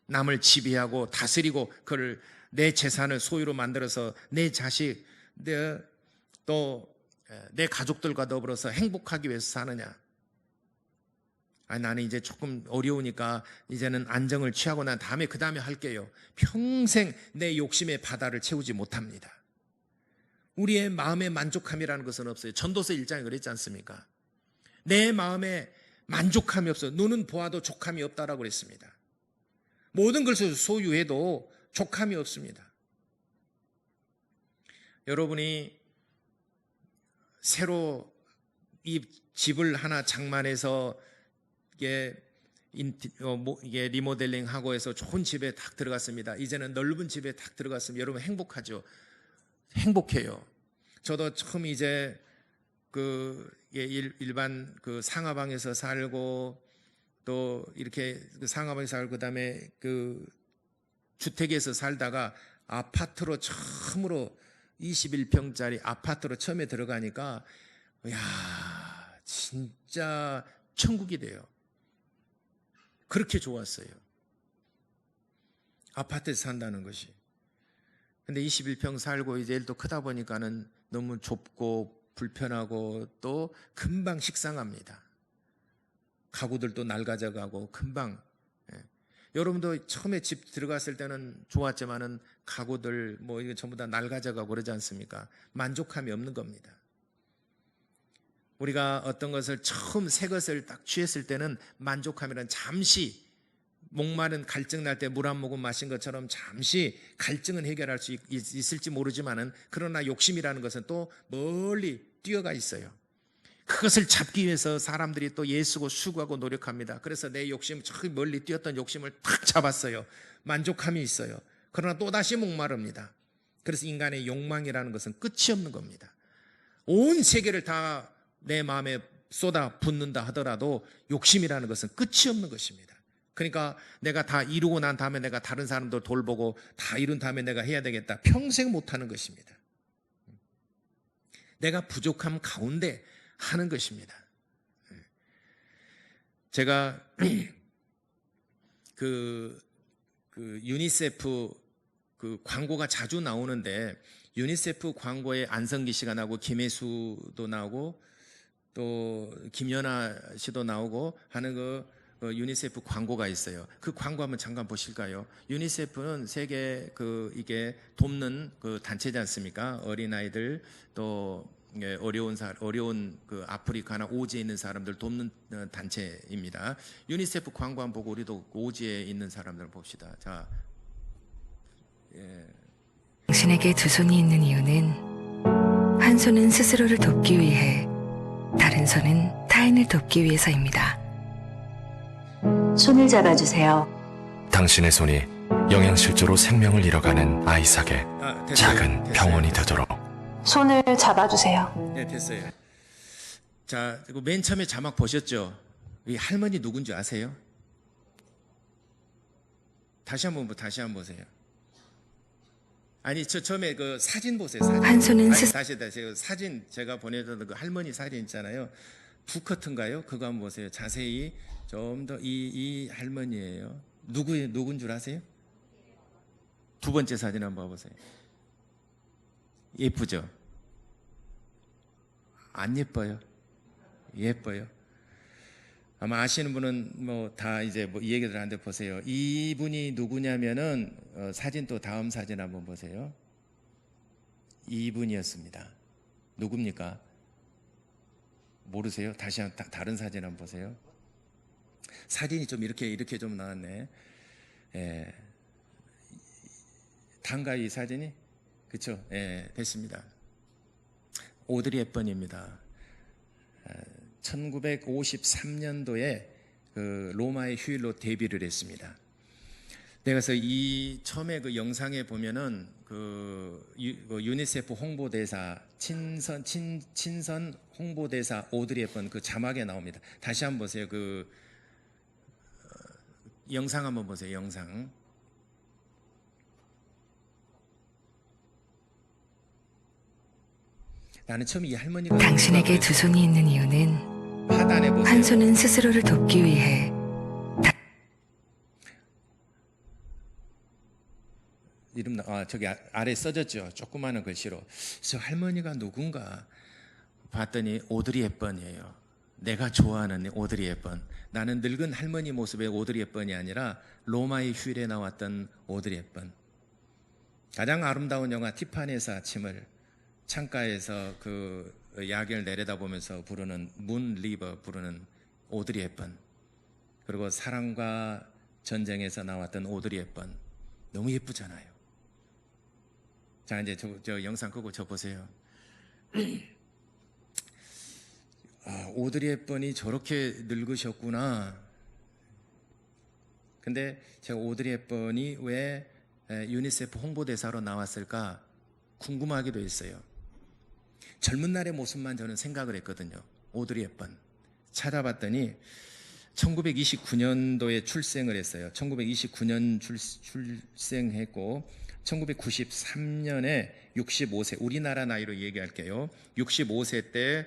B: 남을 지배하고 다스리고 그걸 내 재산을 소유로 만들어서 내 자식, 또 내 가족들과 더불어서 행복하기 위해서 사느냐? 나는 이제 조금 어려우니까 이제는 안정을 취하고 난 다음에 그 다음에 할게요. 평생 내 욕심의 바다를 채우지 못합니다. 우리의 마음의 만족함이라는 것은 없어요. 전도서 1장에 그랬지 않습니까? 내 마음에 만족함이 없어요. 눈은 보아도 족함이 없다라고 그랬습니다. 모든 것을 소유해도 족함이 없습니다. 여러분이 새로 이 집을 하나 장만해서 이게 리모델링하고 해서 좋은 집에 딱 들어갔습니다. 이제는 넓은 집에 딱 들어갔으면 여러분 행복하죠? 행복해요. 저도 처음 이제 일반 그 상하방에서 살고 또 이렇게 그 상하방에서 살고 그다음에 그 주택에서 살다가 아파트로 처음으로 21평짜리 아파트로 처음에 들어가니까 야, 진짜 천국이 돼요. 그렇게 좋았어요. 아파트에서 산다는 것이. 근데 21평 살고 이제 또 크다 보니까는 너무 좁고 불편하고 또 금방 식상합니다. 가구들도 낡아져가고 금방. 여러분도 처음에 집 들어갔을 때는 좋았지만은 가구들 뭐 이거 전부 다 낡아져가고 그러지 않습니까? 만족함이 없는 겁니다. 우리가 어떤 것을 처음 새 것을 딱 취했을 때는 만족함이란 잠시 목마른 갈증 날 때 물 한 모금 마신 것처럼 잠시 갈증은 해결할 수 있을지 모르지만은 그러나 욕심이라는 것은 또 멀리 뛰어가 있어요. 그것을 잡기 위해서 사람들이 또 예수고 수고하고 노력합니다. 그래서 내 욕심, 저기 멀리 뛰었던 욕심을 탁 잡았어요. 만족함이 있어요. 그러나 또다시 목마릅니다. 그래서 인간의 욕망이라는 것은 끝이 없는 겁니다. 온 세계를 다 내 마음에 쏟아 붓는다 하더라도 욕심이라는 것은 끝이 없는 것입니다. 그러니까 내가 다 이루고 난 다음에 내가 다른 사람들 돌보고 다 이룬 다음에 내가 해야 되겠다. 평생 못하는 것입니다. 내가 부족함 가운데 하는 것입니다. 제가 그 유니세프 그 광고가 자주 나오는데 유니세프 광고에 안성기 씨가 나오고 김혜수도 나오고 또 김연아 씨도 나오고 하는 그 유니세프 광고가 있어요. 그 광고 한번 잠깐 보실까요? 유니세프는 세계 이게 돕는 그 단체지 않습니까? 어린아이들 또 어려운 그 아프리카나 오지에 있는 사람들 돕는 단체입니다. 유니세프 광고 한번 보고 우리도 오지에 있는 사람들 봅시다. 자,
D: 당신에게 두 손이 있는 이유는 한 손은 스스로를 돕기 위해, 다른 손은 타인을 돕기 위해서입니다. 손을 잡아주세요.
E: 당신의 손이 영양실조로 생명을 잃어가는 아이삭의
B: 됐어요.
E: 작은
B: 됐어요.
E: 병원이 되도록.
F: 손을 잡아주세요.
B: 네, 됐어요. 자, 그리고 맨 처음에 자막 보셨죠? 이 할머니 누군지 아세요? 다시 한번 보세요. 아니, 저 처음에 그 사진 보세요. 사진.
D: 한 손은
B: 아니, 다시 그 사진 제가 보내드린 그 할머니 사진 있잖아요. 두 커트인가요? 그거 한번 보세요. 자세히 좀 더 이 할머니예요. 누군 줄 아세요? 두 번째 사진 한번 봐보세요. 예쁘죠? 안 예뻐요? 예뻐요. 아마 아시는 분은 뭐 다 이제 뭐 이 얘기들 하는데 보세요. 이분이 누구냐면은 사진 또 다음 사진 한번 보세요. 이분이었습니다. 누굽니까? 모르세요? 다시 다른 사진 한번 보세요. 사진이 좀 이렇게 좀 나왔네. 예. 단가요, 이 사진이? 그렇죠? 예, 됐습니다. 오드리 헵번입니다. 1953년도에 그 로마의 휴일로 데뷔를 했습니다. 그래서 이 처음에 그 영상에 보면은 그 유니세프 홍보대사 친선 홍보대사 오드리 헵번 그 자막에 나옵니다. 다시 한번 보세요. 그 영상 한번 보세요. 영상. 나는 처음 이 할머니가
D: 당신에게 두 손이 있는 이유는
B: 하단에 보세요.
D: 한 손은 스스로를 돕기 위해,
B: 이름 저기 아래 써졌죠. 조그마한 글씨로. 저 할머니가 누군가 봤더니 오드리 헵번이에요. 내가 좋아하는 오드리 헵번. 나는 늙은 할머니 모습의 오드리 헵번이 아니라 로마의 휴일에 나왔던 오드리 헵번. 가장 아름다운 영화 티파니에서 아침을 창가에서 그 야경을 내려다보면서 부르는 문 리버 부르는 오드리 헵번. 그리고 사랑과 전쟁에서 나왔던 오드리 헵번. 너무 예쁘잖아요. 자, 이제 저 영상 끄고 저 보세요. 오드리 헵번이 저렇게 늙으셨구나. 근데 제가 오드리 헵번이 왜 유니세프 홍보대사로 나왔을까 궁금하기도 했어요. 젊은 날의 모습만 저는 생각을 했거든요. 오드리 헵번. 찾아봤더니 1929년도에 출생을 했어요. 1929년 출생했고 1993년에 65세, 우리나라 나이로 얘기할게요. 65세 때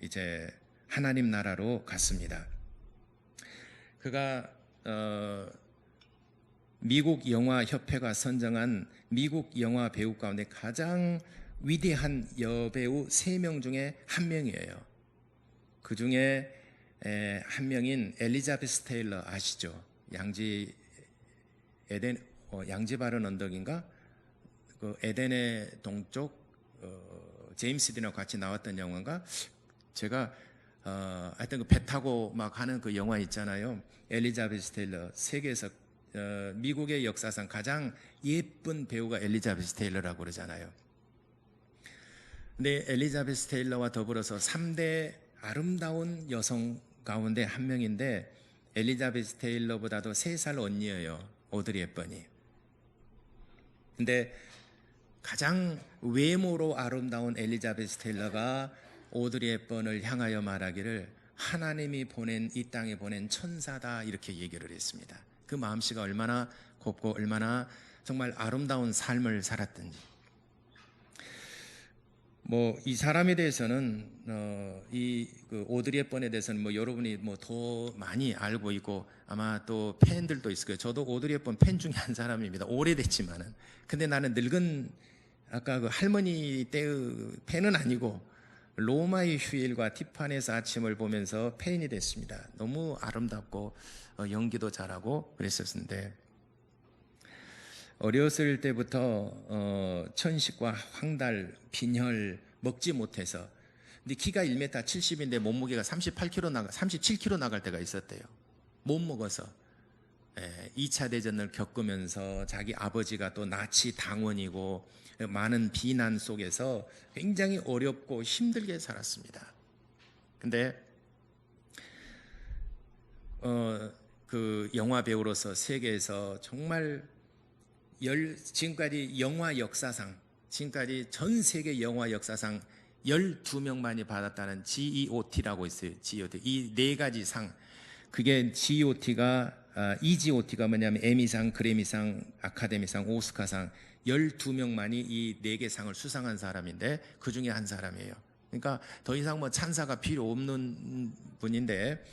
B: 이제 하나님 나라로 갔습니다. 그가 미국 영화협회가 선정한 미국 영화 배우 가운데 가장 위대한 여배우 3명 중에 한 명이에요. 그 중에 한 명인 엘리자베스 테일러 아시죠? 양지 바른 언덕인가? 그 에덴의 동쪽 제임스 딘하고 같이 나왔던 영화인가? 제가 하여튼 그 배 타고 막 하는 그 영화 있잖아요. 엘리자베스 테일러, 세계에서 미국의 역사상 가장 예쁜 배우가 엘리자베스 테일러라고 그러잖아요. 근데 엘리자베스 테일러와 더불어서 3대 아름다운 여성 가운데 한 명인데 엘리자베스 테일러보다도 3살 언니예요. 오드리 헵번이. 근데 가장 외모로 아름다운 엘리자베스 테일러가 오드리 헵번을 향하여 말하기를 하나님이 보낸 이 땅에 보낸 천사다 이렇게 얘기를 했습니다. 그 마음씨가 얼마나 곱고 얼마나 정말 아름다운 삶을 살았든지. 뭐 이 사람에 대해서는 그 오드리 헵번에 대해서는 뭐 여러분이 뭐 더 많이 알고 있고 아마 또 팬들도 있을 거예요. 저도 오드리 헵번 팬 중에 한 사람입니다. 오래됐지만은. 근데 나는 늙은 아까 그 할머니 때의 팬은 아니고 로마의 휴일과 티파니에서 아침을 보면서 팬이 됐습니다. 너무 아름답고 연기도 잘하고 그랬었는데 어렸을 때부터 천식과 황달, 빈혈 먹지 못해서 근데 키가 1m 70인데 몸무게가 37kg 나갈 때가 있었대요. 못 먹어서 2차 대전을 겪으면서 자기 아버지가 또 나치 당원이고 많은 비난 속에서 굉장히 어렵고 힘들게 살았습니다. 근데 그 영화 배우로서 세계에서 정말 지금까지 영화 역사상 지금까지 전 세계 영화 역사상 12명만이 받았다는 GEOT라고 있어요. GEOT. 이 4가지 상. 그게 EGOT가 뭐냐면 에미상, 그래미상, 아카데미상, 오스카상 12명만이 이 4개 상을 수상한 사람인데 그 중에 한 사람이에요. 그러니까 더 이상 뭐 찬사가 필요 없는 분인데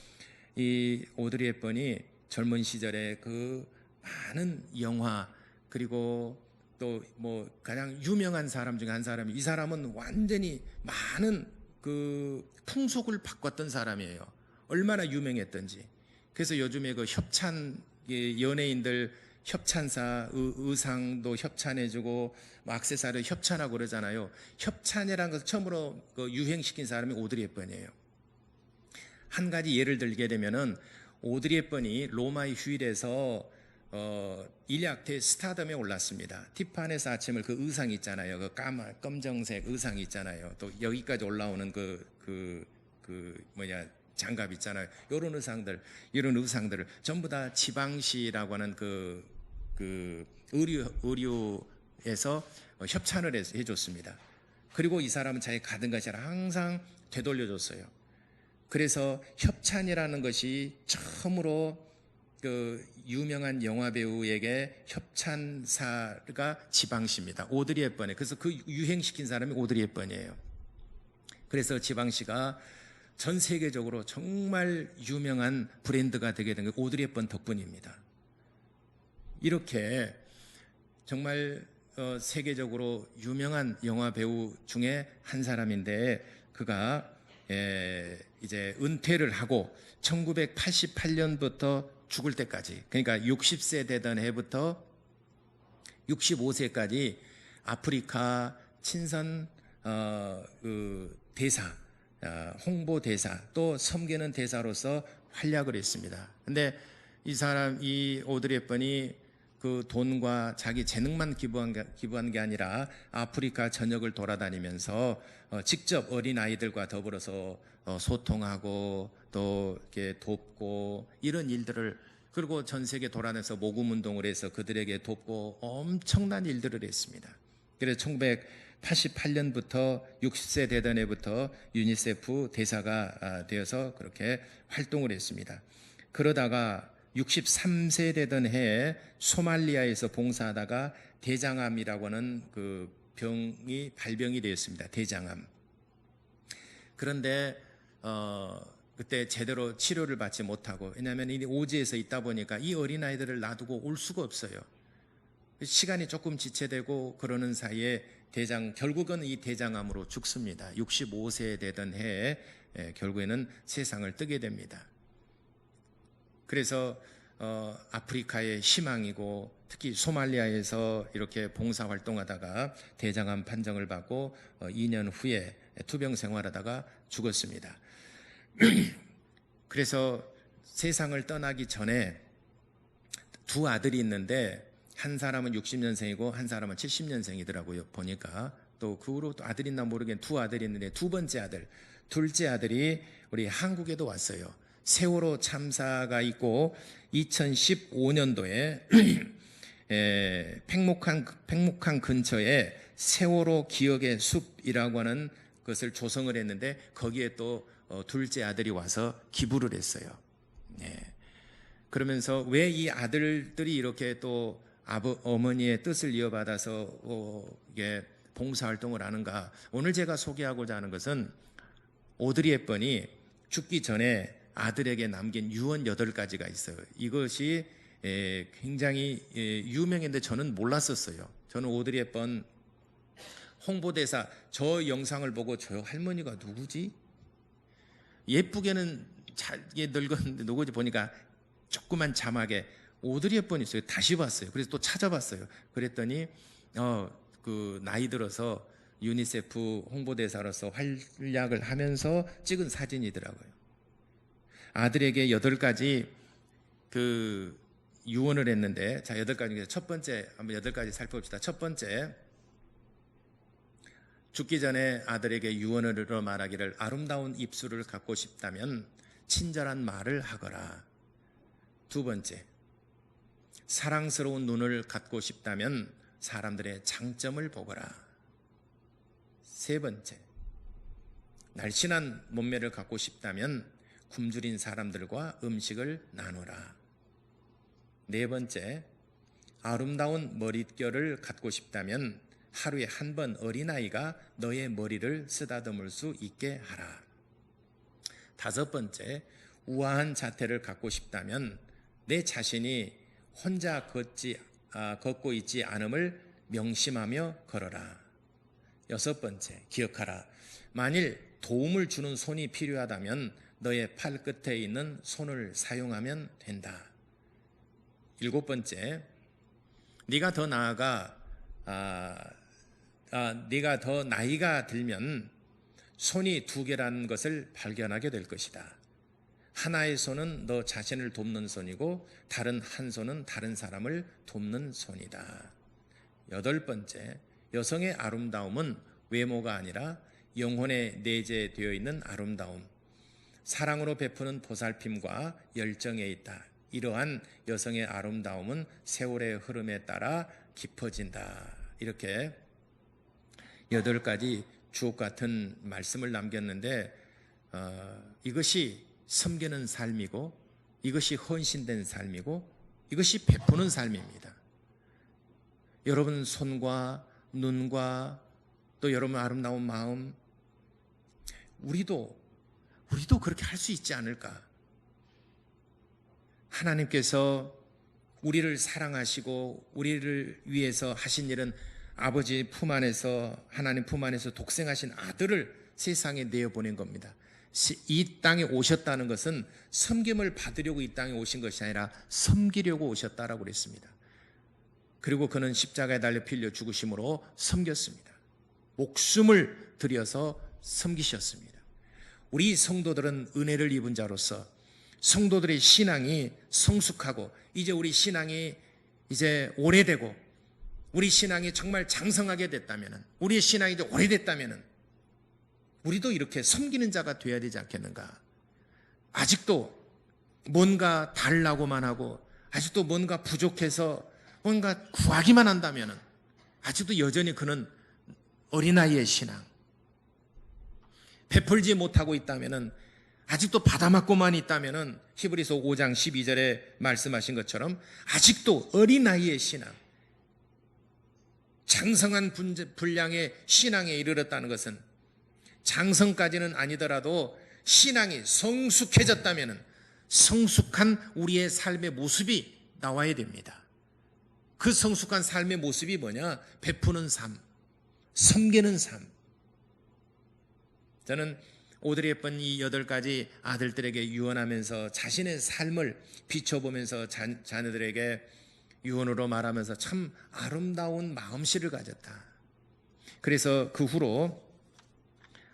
B: 이 오드리 헵번이 젊은 시절에 그 많은 영화 그리고 또 뭐 가장 유명한 사람 중에 한 사람이 이 사람은 완전히 많은 그 풍속을 바꿨던 사람이에요. 얼마나 유명했던지. 그래서 요즘에 그 협찬 연예인들 협찬사 의상도 협찬해주고 액세서리 협찬하고 그러잖아요. 협찬이라는 것을 처음으로 그 유행시킨 사람이 오드리 헵번이에요. 한 가지 예를 들게 되면은 오드리 헵번이 로마의 휴일에서 일약태 스타덤에 올랐습니다. 티파니에서 아침을 그 의상 있잖아요. 그 검정색 의상 있잖아요. 또 여기까지 올라오는 장갑 있잖아요. 이런 의상들을 전부 다 지방시라고 하는 그 의류에서 협찬을 해줬습니다. 그리고 이 사람은 자기 가든 것을 항상 되돌려줬어요. 그래서 협찬이라는 것이 처음으로 그 유명한 영화 배우에게 협찬사가 지방시입니다. 오드리 헵번에. 그래서 그 유행시킨 사람이 오드리 헵번이에요. 그래서 지방시가 전 세계적으로 정말 유명한 브랜드가 되게 된 게 오드리 헵번 덕분입니다. 이렇게 정말 세계적으로 유명한 영화 배우 중에 한 사람인데 그가 이제 은퇴를 하고 1988년부터 죽을 때까지 그러니까 60세 되던 해부터 65세까지 아프리카 친선 대사 홍보 대사 또 섬기는 대사로서 활약을 했습니다. 근데 이 오드리 헵번이 그 돈과 자기 재능만 기부한 게 아니라 아프리카 전역을 돌아다니면서 직접 어린 아이들과 더불어서 소통하고 또 이렇게 돕고 이런 일들을 그리고 전 세계 돌아다녀서 모금 운동을 해서 그들에게 돕고 엄청난 일들을 했습니다. 그래서 1988년부터 60세 되던 해부터 유니세프 대사가 되어서 그렇게 활동을 했습니다. 그러다가 63세 되던 해에 소말리아에서 봉사하다가 대장암이라고 하는 그 발병이 되었습니다. 대장암. 그런데 그때 제대로 치료를 받지 못하고 왜냐하면 이 오지에서 있다 보니까 이 어린아이들을 놔두고 올 수가 없어요. 시간이 조금 지체되고 그러는 사이에 결국은 이 대장암으로 죽습니다. 65세 되던 해에 결국에는 세상을 뜨게 됩니다. 그래서 아프리카의 희망이고 특히 소말리아에서 이렇게 봉사활동하다가 대장암 판정을 받고 2년 후에 투병 생활하다가 죽었습니다. 그래서 세상을 떠나기 전에 두 아들이 있는데 한 사람은 60년생이고 한 사람은 70년생이더라고요. 보니까 또 그 후로 또 아들이 있나 모르겠는데 두 아들이 있는데 두 번째 아들, 둘째 아들이 우리 한국에도 왔어요. 세월호 참사가 있고 2015년도에 팽목항 근처에 세월호 기억의 숲이라고 하는 것을 조성을 했는데 거기에 또 둘째 아들이 와서 기부를 했어요. 그러면서 왜 이 아들들이 이렇게 또 어머니의 뜻을 이어받아서 이게 봉사활동을 하는가? 오늘 제가 소개하고자 하는 것은 오드리 헵번이 죽기 전에 아들에게 남긴 유언 8가지가 있어요. 이것이 굉장히 유명했는데 저는 몰랐었어요. 저는 오드리 헵번 홍보대사, 저 영상을 보고 저 할머니가 누구지? 예쁘게는 잘 늙었는데 누구지 보니까 조그만 자막에 오드리 헵번이 있어요. 다시 봤어요. 그래서 또 찾아봤어요. 그랬더니 그 나이 들어서 유니세프 홍보대사로서 활약을 하면서 찍은 사진이더라고요. 아들에게 8가지 그 유언을 했는데, 자, 8가지 중에서 첫 번째, 한번 8가지 살펴봅시다. 첫 번째, 죽기 전에 아들에게 유언으로 말하기를 아름다운 입술을 갖고 싶다면 친절한 말을 하거라. 두 번째, 사랑스러운 눈을 갖고 싶다면 사람들의 장점을 보거라. 세 번째, 날씬한 몸매를 갖고 싶다면 굶주린 사람들과 음식을 나누라. 네 번째, 아름다운 머릿결을 갖고 싶다면 하루에 한 번 어린아이가 너의 머리를 쓰다듬을 수 있게 하라. 다섯 번째, 우아한 자태를 갖고 싶다면 내 자신이 혼자 걷고 있지 않음을 명심하며 걸어라. 여섯 번째, 기억하라. 만일 도움을 주는 손이 필요하다면 너의 팔끝에 있는 손을 사용하면 된다. 일곱 번째, 네가 더 나이가 들면 손이 2개라는 것을 발견하게 될 것이다. 하나의 손은 너 자신을 돕는 손이고 다른 한 손은 다른 사람을 돕는 손이다. 여덟 번째, 여성의 아름다움은 외모가 아니라 영혼에 내재되어 있는 아름다움, 사랑으로 베푸는 보살핌과 열정에 있다. 이러한 여성의 아름다움은 세월의 흐름에 따라 깊어진다. 이렇게 8가지 주옥 같은 말씀을 남겼는데 이것이 섬기는 삶이고 이것이 헌신된 삶이고 이것이 베푸는 삶입니다. 여러분 손과 눈과 또 여러분 아름다운 마음, 우리도 그렇게 할 수 있지 않을까? 하나님께서 우리를 사랑하시고 우리를 위해서 하신 일은 아버지 품 안에서, 하나님 품 안에서 독생하신 아들을 세상에 내어보낸 겁니다. 이 땅에 오셨다는 것은 섬김을 받으려고 이 땅에 오신 것이 아니라 섬기려고 오셨다라고 그랬습니다. 그리고 그는 십자가에 달려 빌려 죽으심으로 섬겼습니다. 목숨을 들여서 섬기셨습니다. 우리 성도들은 은혜를 입은 자로서 성도들의 신앙이 성숙하고 이제 우리 신앙이 이제 오래되고 우리 신앙이 정말 장성하게 됐다면, 우리의 신앙이 이제 오래됐다면 우리도 이렇게 섬기는 자가 되어야 되지 않겠는가? 아직도 뭔가 달라고만 하고 아직도 뭔가 부족해서 뭔가 구하기만 한다면 아직도 여전히 그는 어린아이의 신앙, 베풀지 못하고 있다면, 아직도 받아맞고만 있다면 히브리서 5장 12절에 말씀하신 것처럼 아직도 어린아이의 신앙, 장성한 분량의 신앙에 이르렀다는 것은 장성까지는 아니더라도 신앙이 성숙해졌다면 성숙한 우리의 삶의 모습이 나와야 됩니다. 그 성숙한 삶의 모습이 뭐냐? 베푸는 삶, 섬기는 삶. 저는 오드리 헵번 이 8가지 아들들에게 유언하면서 자신의 삶을 비춰보면서 자녀들에게 유언으로 말하면서 참 아름다운 마음씨를 가졌다. 그래서 그 후로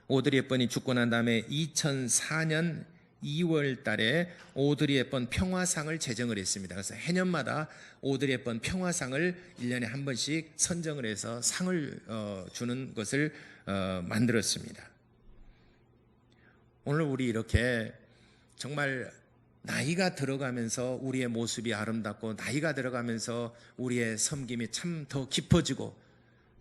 B: 오드리 헵번이 죽고 난 다음에 2004년 2월 달에 오드리 헵번 평화상을 제정을 했습니다. 그래서 해년마다 오드리 헵번 평화상을 1년에 한 번씩 선정을 해서 상을 주는 것을 만들었습니다. 오늘 우리 이렇게 정말 나이가 들어가면서 우리의 모습이 아름답고 나이가 들어가면서 우리의 섬김이 참 더 깊어지고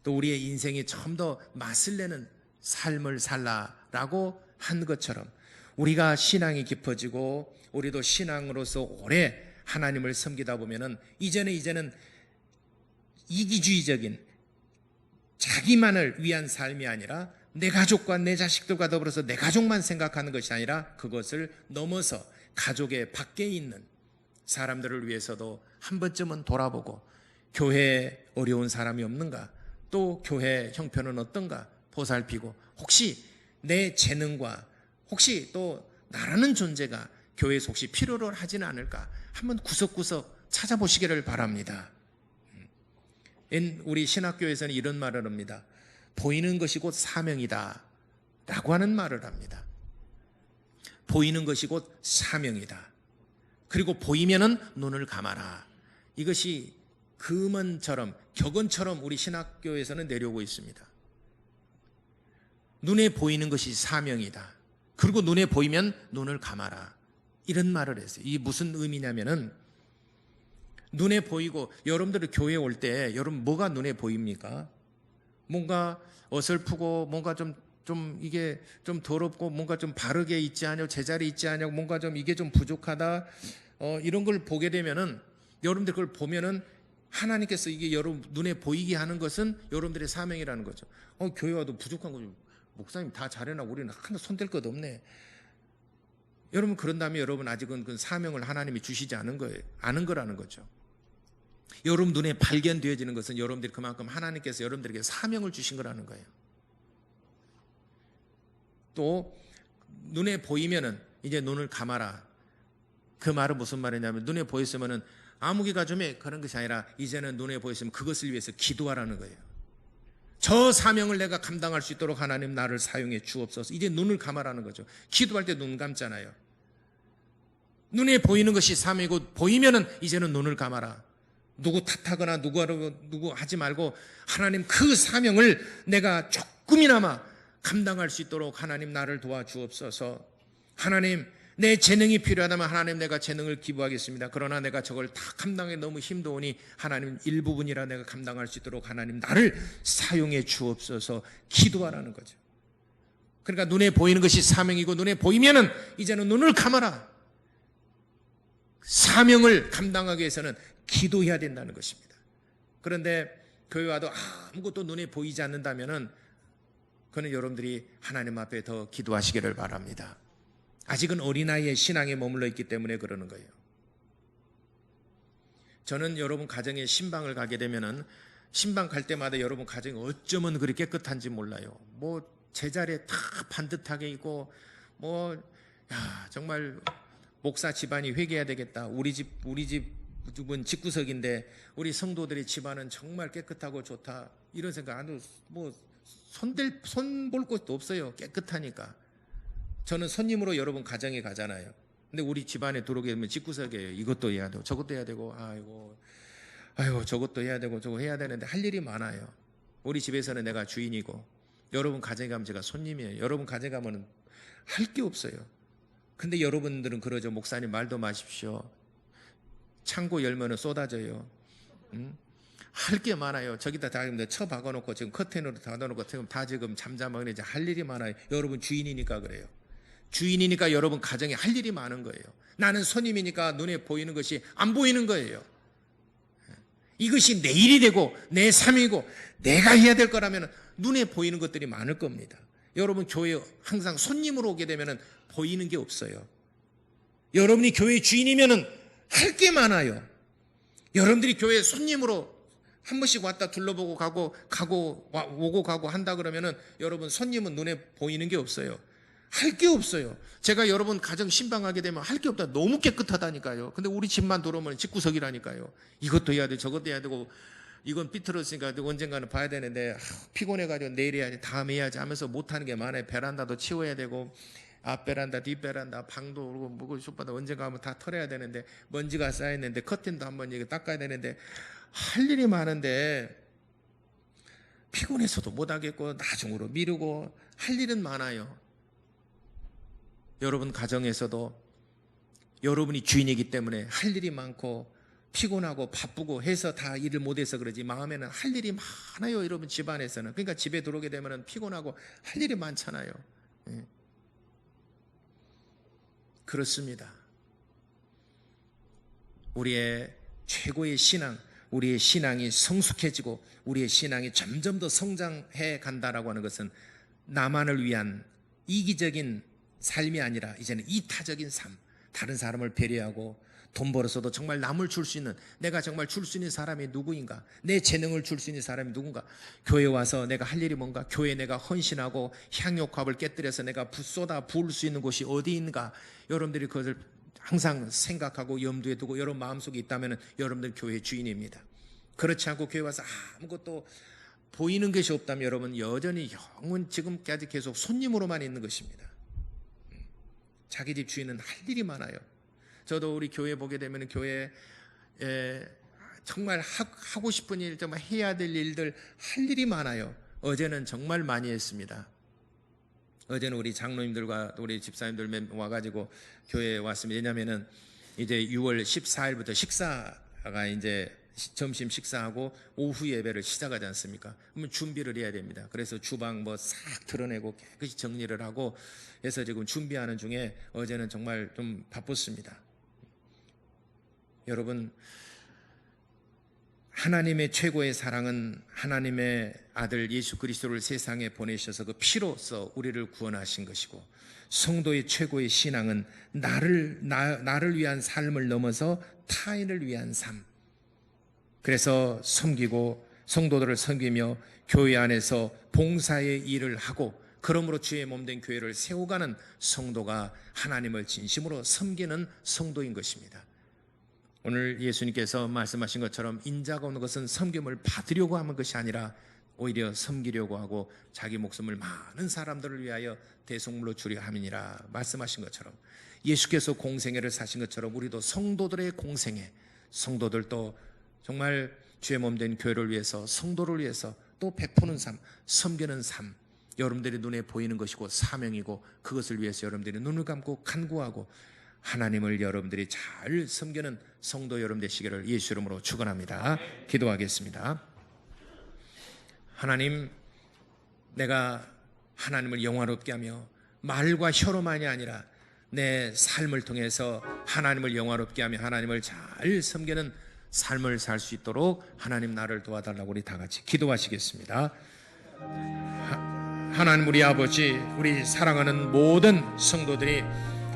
B: 또 우리의 인생이 좀 더 맛을 내는 삶을 살라라고 한 것처럼 우리가 신앙이 깊어지고 우리도 신앙으로서 오래 하나님을 섬기다 보면은 이제는 이기주의적인 자기만을 위한 삶이 아니라 내 가족과 내 자식들과 더불어서 내 가족만 생각하는 것이 아니라 그것을 넘어서 가족의 밖에 있는 사람들을 위해서도 한 번쯤은 돌아보고 교회에 어려운 사람이 없는가, 또 교회 형편은 어떤가 보살피고 혹시 내 재능과 혹시 또 나라는 존재가 교회에서 혹시 필요로 하지는 않을까 한번 구석구석 찾아보시기를 바랍니다. 우리 신학교에서는 이런 말을 합니다. 보이는 것이 곧 사명이다 라고 하는 말을 합니다. 보이는 것이 곧 사명이다. 그리고 보이면은 눈을 감아라. 이것이 금언처럼 격언처럼 우리 신학교에서는 내려오고 있습니다. 눈에 보이는 것이 사명이다. 그리고 눈에 보이면 눈을 감아라. 이런 말을 했어요. 이게 무슨 의미냐면은 눈에 보이고 여러분들이 교회에 올 때 여러분 뭐가 눈에 보입니까? 뭔가 어설프고 뭔가 좀 이게 좀 더럽고 뭔가 좀 바르게 있지 않냐고 제자리 있지 않냐고 뭔가 좀 이게 좀 부족하다 이런 걸 보게 되면은 여러분들 그걸 보면은 하나님께서 이게 여러분 눈에 보이게 하는 것은 여러분들의 사명이라는 거죠. 교회 와도 부족한 거죠. 목사님 다 잘해놔 우리는 하나 손댈 것 없네. 여러분 그런다면 여러분 아직은 그 사명을 하나님이 주시지 않은 거예요. 아는 거라는 거죠. 여러분 눈에 발견되어지는 것은 여러분들이 그만큼 하나님께서 여러분들에게 사명을 주신 거라는 거예요. 또 눈에 보이면은 이제 눈을 감아라. 그 말은 무슨 말이냐면 눈에 보였으면은 아무개가 좀해 그런 것이 아니라 이제는 눈에 보였으면 그것을 위해서 기도하라는 거예요. 저 사명을 내가 감당할 수 있도록 하나님 나를 사용해 주옵소서. 이제 눈을 감아라는 거죠. 기도할 때 눈 감잖아요. 눈에 보이는 것이 사명이고 보이면은 이제는 눈을 감아라. 누구 탓하거나 누구 하지 말고 하나님 그 사명을 내가 조금이나마 감당할 수 있도록 하나님 나를 도와주옵소서. 하나님 내 재능이 필요하다면 하나님 내가 재능을 기부하겠습니다. 그러나 내가 저걸 다 감당하기 너무 힘드오니 하나님 일부분이라 내가 감당할 수 있도록 하나님 나를 사용해 주옵소서 기도하라는 거죠. 그러니까 눈에 보이는 것이 사명이고 눈에 보이면은 이제는 눈을 감아라. 사명을 감당하기 위해서는 기도해야 된다는 것입니다. 그런데 교회 와도 아무것도 눈에 보이지 않는다면은 그는 여러분들이 하나님 앞에 더 기도하시기를 바랍니다. 아직은 어린아이의 신앙에 머물러 있기 때문에 그러는 거예요. 저는 여러분 가정에 신방을 가게 되면은 신방 갈 때마다 여러분 가정이 어쩌면 그리 깨끗한지 몰라요. 뭐 제자리에 다 반듯하게 있고 정말 목사 집안이 회개해야 되겠다. 우리 집은 집구석인데 우리 성도들의 집안은 정말 깨끗하고 좋다. 이런 생각 안 해도 손 볼 것도 없어요. 깨끗하니까. 저는 손님으로 여러분 가정에 가잖아요. 근데 우리 집안에 들어오게 되면 집구석이에요. 이것도 해야 되고 저것도 해야 되고 아이고 저것도 해야 되고 저거 해야 되는데 할 일이 많아요. 우리 집에서는 내가 주인이고 여러분 가정에 가면 제가 손님이에요. 여러분 가정에 가면 할 게 없어요. 근데 여러분들은 그러죠. 목사님 말도 마십시오. 창고 열면은 쏟아져요. 할 게 많아요. 저기다 다 쳐 박아놓고 지금 커튼으로 닫아놓고 다 지금 잠잠하고 이제 할 일이 많아요. 여러분 주인이니까 그래요. 주인이니까 여러분 가정에 할 일이 많은 거예요. 나는 손님이니까 눈에 보이는 것이 안 보이는 거예요. 이것이 내 일이 되고 내 삶이고 내가 해야 될 거라면 눈에 보이는 것들이 많을 겁니다. 여러분 교회 항상 손님으로 오게 되면 보이는 게 없어요. 여러분이 교회 주인이면 할 게 많아요. 여러분들이 교회 손님으로 한 번씩 왔다 둘러보고 오고 가고 한다 그러면은 여러분 손님은 눈에 보이는 게 없어요. 할 게 없어요. 제가 여러분 가정 신방하게 되면 할 게 없다. 너무 깨끗하다니까요. 근데 우리 집만 들어오면 집구석이라니까요. 이것도 해야 돼, 저것도 해야 되고, 이건 삐뚤어지니까 언젠가는 봐야 되는데 피곤해가지고 내일 해야지, 다음에 해야지 하면서 못하는 게 많아요. 베란다도 치워야 되고 앞베란다, 뒷베란다, 방도 오르고 뭐고 숲바다 언젠가 하면 다 털어야 되는데 먼지가 쌓였는데 커튼도 한번 이거 닦아야 되는데 할 일이 많은데 피곤해서도 못하겠고 나중으로 미루고 할 일은 많아요. 여러분 가정에서도 여러분이 주인이기 때문에 할 일이 많고 피곤하고 바쁘고 해서 다 일을 못해서 그러지 마음에는 할 일이 많아요. 여러분 집안에서는. 그러니까 집에 들어오게 되면 피곤하고 할 일이 많잖아요. 그렇습니다. 우리의 최고의 신앙, 우리의 신앙이 성숙해지고 우리의 신앙이 점점 더 성장해 간다라고 하는 것은 나만을 위한 이기적인 삶이 아니라 이제는 이타적인 삶, 다른 사람을 배려하고 돈 벌어서도 정말 남을 줄 수 있는, 내가 정말 줄 수 있는 사람이 누구인가, 내 재능을 줄 수 있는 사람이 누군가, 교회 와서 내가 할 일이 뭔가, 교회에 내가 헌신하고 향유컵을 깨뜨려서 내가 쏟아 부을 수 있는 곳이 어디인가, 여러분들이 그것을 항상 생각하고 염두에 두고 여러분 마음속에 있다면 여러분들 교회 주인입니다. 그렇지 않고 교회 와서 아무것도 보이는 것이 없다면 여러분 여전히 영원 지금까지 계속 손님으로만 있는 것입니다. 자기 집 주인은 할 일이 많아요. 저도 우리 교회 보게 되면 교회에 정말 하고 싶은 일, 정말 해야 될 일들 할 일이 많아요. 어제는 정말 많이 했습니다. 어제는 우리 장로님들과 우리 집사님들 와가지고 교회에 왔습니다. 왜냐면은 이제 6월 14일부터 식사가 이제 점심 식사하고 오후 예배를 시작하지 않습니까? 그러면 준비를 해야 됩니다. 그래서 주방 뭐 싹 드러내고 깨끗이 정리를 하고 해서 지금 준비하는 중에 어제는 정말 좀 바빴습니다. 여러분, 하나님의 최고의 사랑은 하나님의 아들 예수 그리스도를 세상에 보내셔서 그 피로써 우리를 구원하신 것이고, 성도의 최고의 신앙은 나를 위한 삶을 넘어서 타인을 위한 삶. 그래서 섬기고 성도들을 섬기며 교회 안에서 봉사의 일을 하고, 그러므로 주의 몸된 교회를 세워가는 성도가 하나님을 진심으로 섬기는 성도인 것입니다. 오늘 예수님께서 말씀하신 것처럼 인자가 오는 것은 섬김을 받으려고 하는 것이 아니라 오히려 섬기려고 하고 자기 목숨을 많은 사람들을 위하여 대속물로 주려 함이니라 말씀하신 것처럼, 예수께서 공생애를 사신 것처럼 우리도 성도들의 공생애, 성도들도 정말 주의 몸된 교회를 위해서, 성도를 위해서 또 베푸는 삶, 섬기는 삶, 여러분들의 눈에 보이는 것이고 사명이고, 그것을 위해서 여러분들이 눈을 감고 간구하고 하나님을 여러분들이 잘 섬기는 성도 여러분 되시기를 예수 이름으로 축원합니다. 기도하겠습니다. 하나님, 내가 하나님을 영화롭게 하며 말과 혀로만이 아니라 내 삶을 통해서 하나님을 영화롭게 하며 하나님을 잘 섬기는 삶을 살 수 있도록 하나님 나를 도와달라고 우리 다 같이 기도하시겠습니다. 하나님 우리 아버지, 우리 사랑하는 모든 성도들이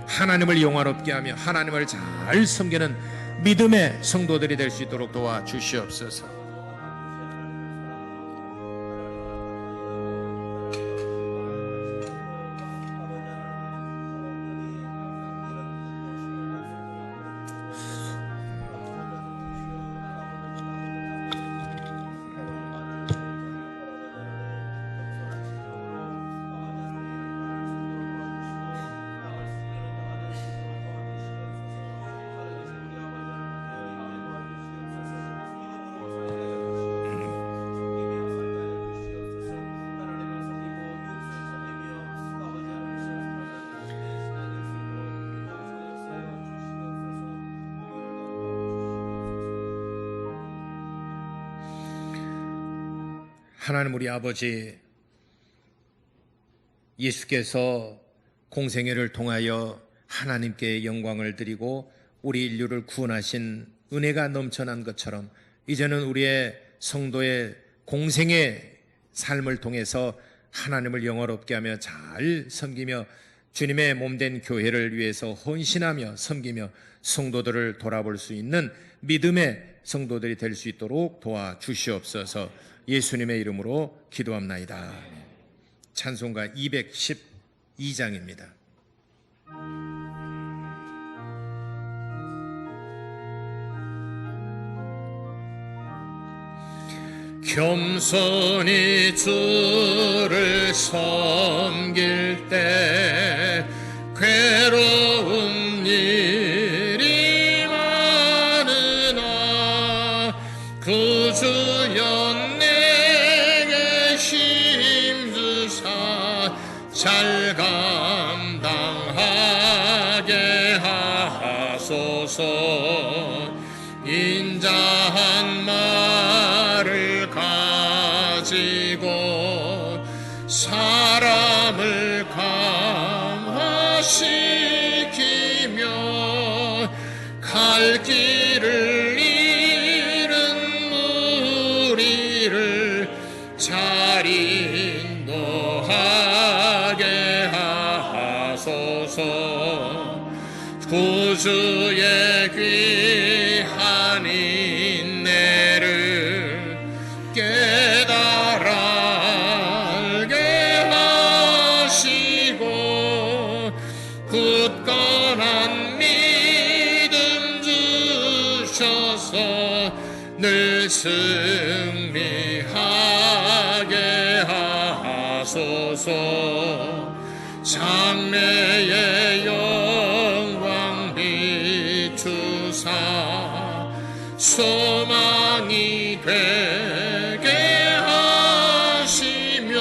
B: 하나님을 영화롭게 하며 하나님을 잘 섬기는 믿음의 성도들이 될 수 있도록 도와주시옵소서. 하나님 우리 아버지, 예수께서 공생애를 통하여 하나님께 영광을 드리고 우리 인류를 구원하신 은혜가 넘쳐난 것처럼, 이제는 우리의 성도의 공생애 삶을 통해서 하나님을 영화롭게 하며 잘 섬기며 주님의 몸된 교회를 위해서 헌신하며 섬기며 성도들을 돌아볼 수 있는 믿음의 성도들이 될 수 있도록 도와주시옵소서. 예수님의 이름으로 기도합나이다. 찬송가 212장입니다.
A: 겸손히 주를 섬길 때 구주여 내게 힘주사 잘 감당하게 하소서. 인자한 말을 가지고 사람을 감화시키며 갈 길을 잃은 무리를 잘 인도하게 하소서. 구주의 귀한 인내를 깨달아 알게 하시고 굳건한 믿음 주셔서 늘 승리하게 하소서. 장래의 영광 비추사 소망이 되게 하시며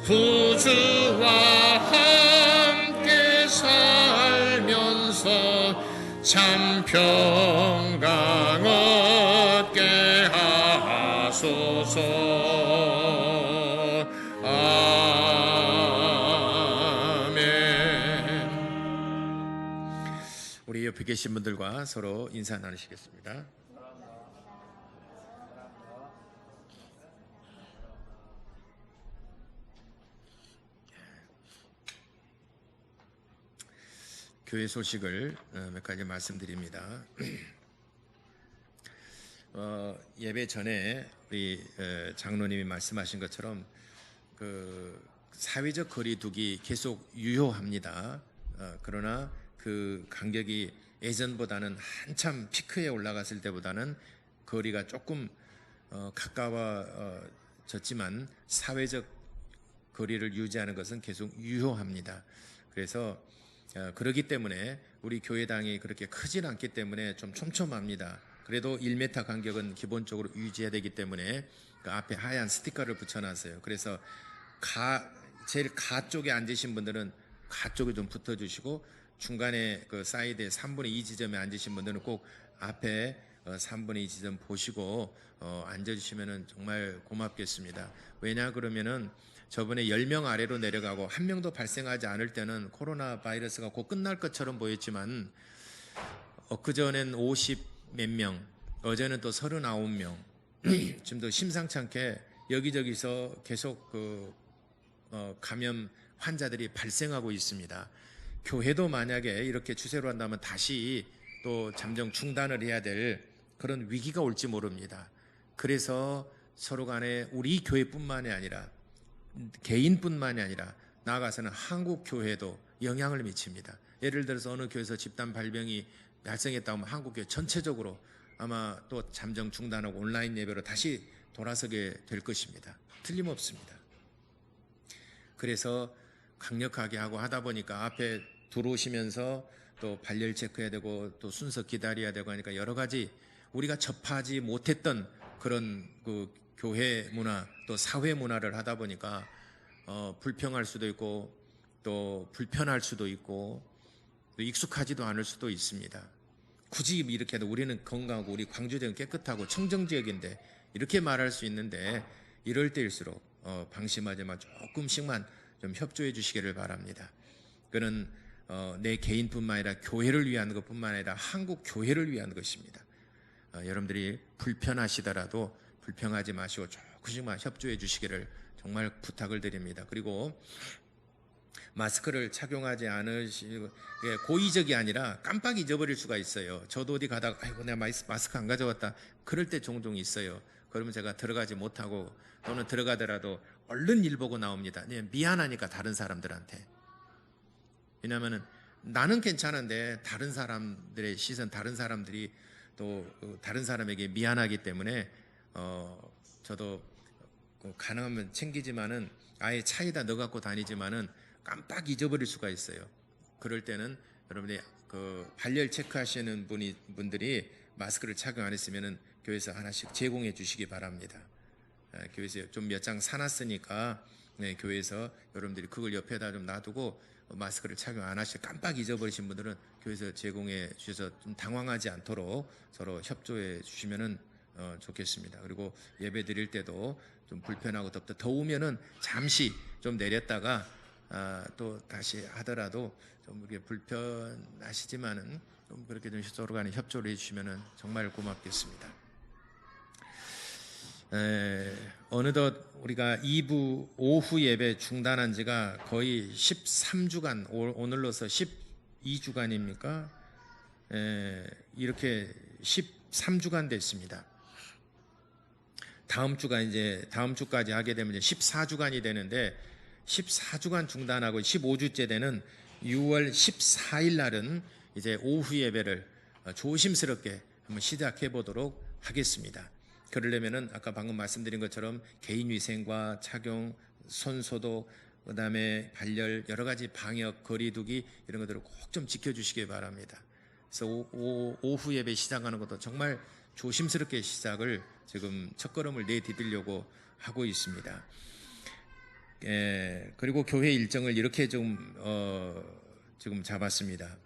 A: 구주와 함께 살면서 참 평강 얻게 하소서.
B: 우리 옆에 계신 분들과 서로 인사 나누시겠습니다. 교회 소식을 몇 가지 말씀드립니다. 예배 전에 우리 장로님이 말씀하신 것처럼 그 사회적 거리두기 계속 유효합니다. 그러나 그 간격이 예전보다는 한참 피크에 올라갔을 때보다는 거리가 조금 가까워졌지만 사회적 거리를 유지하는 것은 계속 유효합니다. 그래서 그렇기 때문에 우리 교회당이 그렇게 크진 않기 때문에 좀 촘촘합니다. 그래도 1m 간격은 기본적으로 유지해야 되기 때문에 그 앞에 하얀 스티커를 붙여놨어요. 그래서 제일 가 쪽에 앉으신 분들은 가 쪽에 좀 붙어주시고 중간에 그 사이드에 3분의 2 지점에 앉으신 분들은 꼭 앞에 3분의 2 지점 보시고 앉아주시면 정말 고맙겠습니다. 왜냐 그러면은 저번에 10명 아래로 내려가고 한 명도 발생하지 않을 때는 코로나 바이러스가 곧 끝날 것처럼 보였지만 그전엔 50 몇 명, 어제는 또 39명 지금도 심상치 않게 여기저기서 계속 감염 환자들이 발생하고 있습니다. 교회도 만약에 이렇게 추세로 한다면 다시 또 잠정 중단을 해야 될 그런 위기가 올지 모릅니다. 그래서 서로 간에 우리 교회뿐만이 아니라 개인뿐만이 아니라 나아가서는 한국 교회도 영향을 미칩니다. 예를 들어서 어느 교회에서 집단 발병이 발생했다 하면 한국 교회 전체적으로 아마 또 잠정 중단하고 온라인 예배로 다시 돌아서게 될 것입니다. 틀림없습니다. 그래서 강력하게 하고 하다 보니까 앞에 들어오시면서 또 발열 체크해야 되고 또 순서 기다려야 되고 하니까 여러 가지 우리가 접하지 못했던 그런 그 교회 문화 또 사회 문화를 하다 보니까 불평할 수도 있고 또 불편할 수도 있고 또 익숙하지도 않을 수도 있습니다. 굳이 이렇게 해도 우리는 건강하고 우리 광주 지역은 깨끗하고 청정 지역인데 이렇게 말할 수 있는데 이럴 때일수록 방심하지만 조금씩만 좀 협조해 주시기를 바랍니다. 그는 내 개인뿐만 아니라 교회를 위한 것뿐만 아니라 한국 교회를 위한 것입니다. 여러분들이 불편하시더라도 불평하지 마시고 조금씩만 협조해 주시기를 정말 부탁을 드립니다. 그리고 마스크를 착용하지 않으시고 고의적이 아니라 깜빡 잊어버릴 수가 있어요. 저도 어디 가다가 아이고 내가 마스크 안 가져왔다 그럴 때 종종 있어요. 그러면 제가 들어가지 못하고 또는 들어가더라도 얼른 일 보고 나옵니다. 미안하니까 다른 사람들한테. 왜냐하면 나는 괜찮은데 다른 사람들의 시선, 다른 사람들이 또 다른 사람에게 미안하기 때문에 저도 가능하면 챙기지만은 아예 차에다 넣어갖고 다니지만은 깜빡 잊어버릴 수가 있어요. 그럴 때는 여러분이 그 발열 체크하시는 분들이 마스크를 착용 안 했으면은 교회에서 하나씩 제공해 주시기 바랍니다. 교회에서 좀 몇 장 사놨으니까 교회에서 여러분들이 그걸 옆에다 좀 놔두고 마스크를 착용 안 하시고 깜빡 잊어버리신 분들은 교회에서 제공해 주셔서 좀 당황하지 않도록 서로 협조해 주시면은 좋겠습니다. 그리고 예배 드릴 때도 좀 불편하고 더우면은 잠시 좀 내렸다가 또 다시 하더라도 좀 이렇게 불편하시지만은 좀 그렇게 좀 서로 간에 협조를 해주시면은 정말 고맙겠습니다. 어느덧 우리가 2부 오후 예배 중단한 지가 거의 13주간, 오늘로서 12주간입니까? 이렇게 13주간 됐습니다. 다음 주까지 하게 되면 이제 14주간이 되는데 14주간 중단하고 15주째 되는 6월 14일 날은 이제 오후 예배를 조심스럽게 한번 시작해 보도록 하겠습니다. 그러려면은 아까 방금 말씀드린 것처럼 개인 위생과 착용, 손 소독, 그다음에 발열, 여러 가지 방역, 거리두기 이런 것들을 꼭 좀 지켜주시기 바랍니다. 그래서 오후 예배 시작하는 것도 정말 조심스럽게 시작을 지금 첫걸음을 내디디려고 하고 있습니다. 그리고 교회 일정을 이렇게 지금 잡았습니다.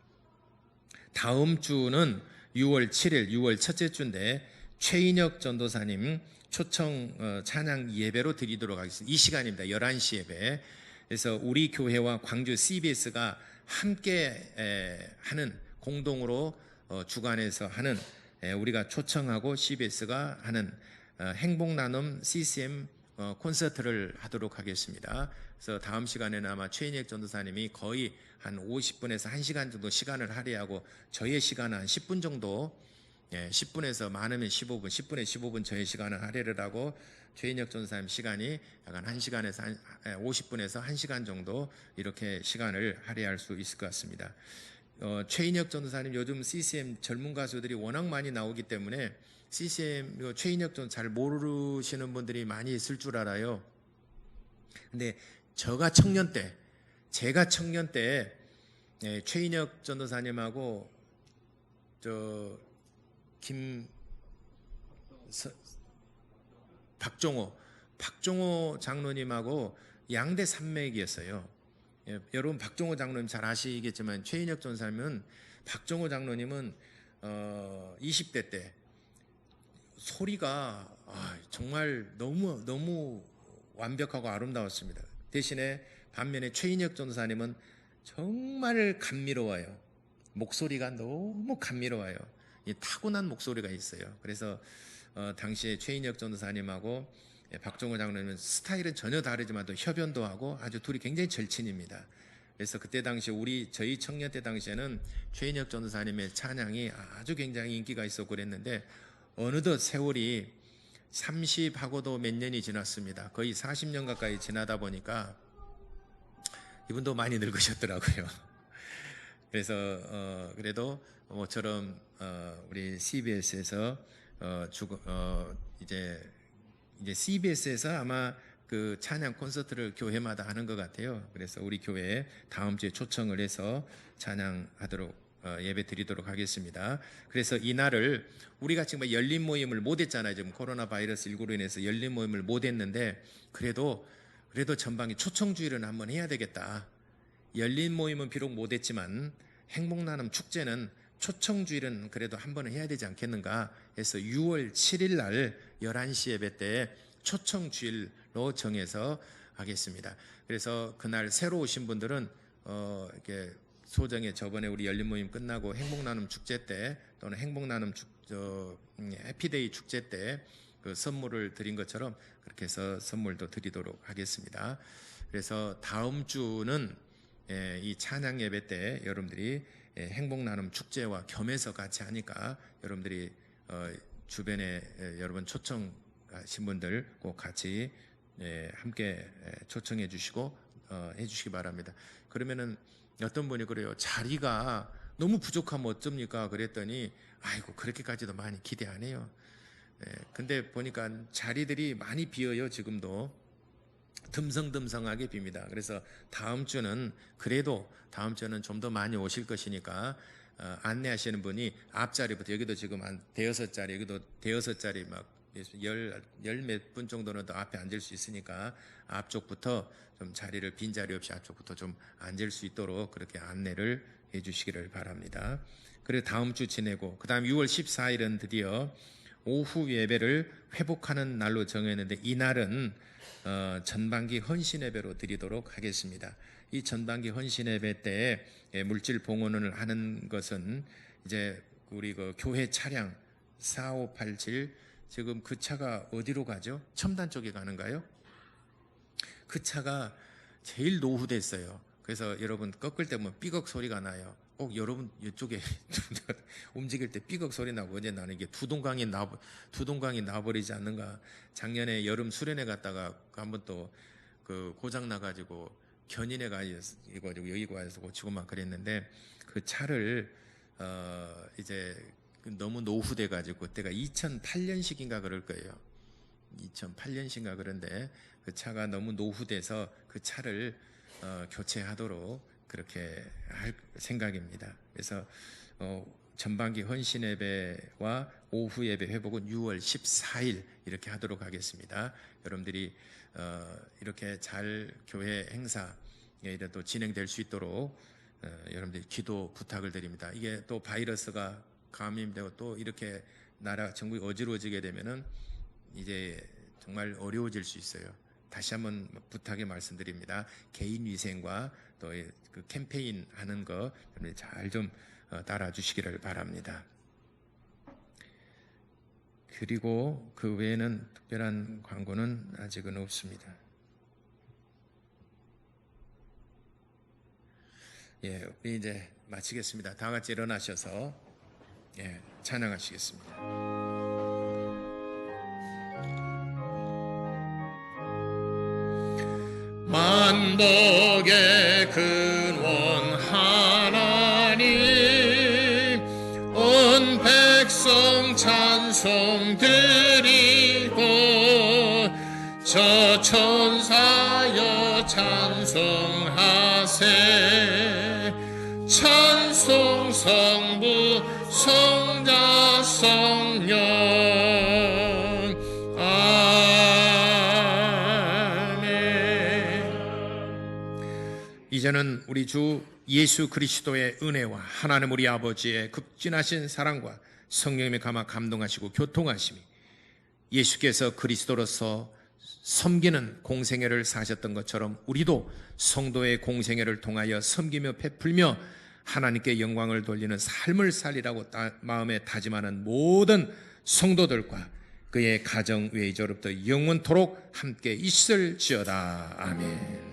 B: 다음 주는 6월 7일, 6월 첫째 주인데 최인혁 전도사님 초청 찬양 예배로 드리도록 하겠습니다. 이 시간입니다. 11시 예배. 그래서 우리 교회와 광주 CBS가 함께 하는 공동으로 주관해서 하는 우리가 초청하고 CBS가 하는 행복나눔 CCM 콘서트를 하도록 하겠습니다. 그래서 다음 시간에는 아마 최인혁 전도사님이 거의 한 50분에서 1시간 정도 시간을 할애하고 저의 시간은 한 10분 정도 10분에서 많으면 15분, 10분에 15분 저의 시간을 할애를 하고 최인혁 전도사님 시간이 약간 1시간에서 50분에서 1시간 정도 이렇게 시간을 할애할 수 있을 것 같습니다. 최인혁 전도사님 요즘 CCM 젊은 가수들이 워낙 많이 나오기 때문에 CCM 최인혁 전 잘 모르시는 분들이 많이 있을 줄 알아요. 근데 제가 청년 때 최인혁 전도사님하고 박종호 장로님하고 양대 산맥이었어요. 여러분 박종호 장로님 잘 아시겠지만 최인혁 전사님은 박종호 장로님은 20대 때 소리가 정말 너무 완벽하고 아름다웠습니다. 대신에 반면에 최인혁 전사님은 정말 감미로워요. 목소리가 너무 감미로워요. 타고난 목소리가 있어요. 그래서 당시에 최인혁 전도사님하고 박종호 장로님은 스타일은 전혀 다르지만 또 협연도 하고 아주 둘이 굉장히 절친입니다. 그래서 그때 당시 저희 청년 때 당시에는 최인혁 전도사님의 찬양이 아주 굉장히 인기가 있었고 그랬는데 어느덧 세월이 30하고도 몇 년이 지났습니다. 거의 40년 가까이 지나다 보니까 이분도 많이 늙으셨더라고요. 그래서 그래도 모처럼 우리 CBS에서 이제 CBS에서 아마 그 찬양 콘서트를 교회마다 하는 것 같아요. 그래서 우리 교회에 다음 주에 초청을 해서 찬양하도록 예배 드리도록 하겠습니다. 그래서 이날을 우리가 지금 열린 모임을 못 했잖아요. 지금 코로나 바이러스 19로 인해서 열린 모임을 못 했는데 그래도 전방에 초청주일은 한번 해야 되겠다. 열린 모임은 비록 못 했지만 행복나눔 축제는 초청주일은 그래도 한 번은 해야 되지 않겠는가 해서 6월 7일 날 11시 예배 때 초청주일로 정해서 하겠습니다. 그래서 그날 새로 오신 분들은 이렇게 소정에 저번에 우리 열린 모임 끝나고 행복나눔 축제 때 또는 행복나눔 해피데이 축제 때 그 선물을 드린 것처럼 그렇게 해서 선물도 드리도록 하겠습니다. 그래서 다음 주는 이 찬양 예배 때 여러분들이 행복나눔 축제와 겸해서 같이 하니까 여러분들이 주변에 여러분 초청하신 분들 꼭 같이 함께 초청해 주시고 해주시기 바랍니다. 그러면은 어떤 분이 그래요. 자리가 너무 부족하면 어쩝니까? 그랬더니 아이고 그렇게까지도 많이 기대 안 해요. 근데 보니까 자리들이 많이 비어요. 지금도 듬성듬성하게 빕니다. 그래서 다음 주는 좀 더 많이 오실 것이니까 안내하시는 분이 앞자리부터, 여기도 지금 한 대여섯 자리, 여기도 대여섯 자리 막 열 몇 분 정도는 더 앞에 앉을 수 있으니까 앞쪽부터 좀 자리를, 빈 자리 없이 앞쪽부터 좀 앉을 수 있도록 그렇게 안내를 해 주시기를 바랍니다. 그리고 다음 주 지내고 그다음 6월 14일은 드디어 오후 예배를 회복하는 날로 정했는데, 이날은 전반기 헌신 예배로 드리도록 하겠습니다. 이 전반기 헌신 예배 때 물질 봉헌을 하는 것은 이제 우리 그 교회 차량 4587, 지금 그 차가 어디로 가죠? 첨단 쪽에 가는가요? 그 차가 제일 노후됐어요. 그래서 여러분 꺾을 때 보면 삐걱 소리가 나요. 여러분 이쪽에 움직일 때 삐걱 소리 나고, 어제 나는 이게 두동강이 나버리지 않는가. 작년에 여름 수련회 갔다가 한번 또 그 고장 나가지고 견인해 가지고 여기 와서 고치고 막 그랬는데, 그 차를 이제 너무 노후돼 가지고, 그때가 2008년식인가 그럴 거예요. 2008년식인가 그런데 그 차가 너무 노후돼서 그 차를 교체하도록 그렇게 할 생각입니다. 그래서 전반기 헌신 예배와 오후 예배 회복은 6월 14일 이렇게 하도록 하겠습니다. 여러분들이 이렇게 잘 교회 행사 또 진행될 수 있도록 여러분들이 기도 부탁을 드립니다. 이게 또 바이러스가 감염되고 또 이렇게 나라 전국이 어지러워지게 되면은 이제 정말 어려워질 수 있어요. 다시 한번 부탁의 말씀드립니다. 개인 위생과 또 그 캠페인 하는 거 여러분들 잘 좀 따라주시기를 바랍니다. 그리고 그 외에는 특별한 광고는 아직은 없습니다. 예, 우리 이제 마치겠습니다. 다 같이 일어나셔서 찬양하시겠습니다.
A: 만복의 근원 하나님, 온 백성 찬송 드리고, 저 천사여 찬송하세. 찬송 성부 성자 성령.
B: 이제는 우리 주 예수 그리스도의 은혜와 하나님 우리 아버지의 극진하신 사랑과 성령님의 감화 감동하시고 교통하심이, 예수께서 그리스도로서 섬기는 공생애를 사셨던 것처럼 우리도 성도의 공생애를 통하여 섬기며 베풀며 하나님께 영광을 돌리는 삶을 살리라고 마음에 다짐하는 모든 성도들과 그의 가정 외조로부터 영원토록 함께 있을지어다. 아멘.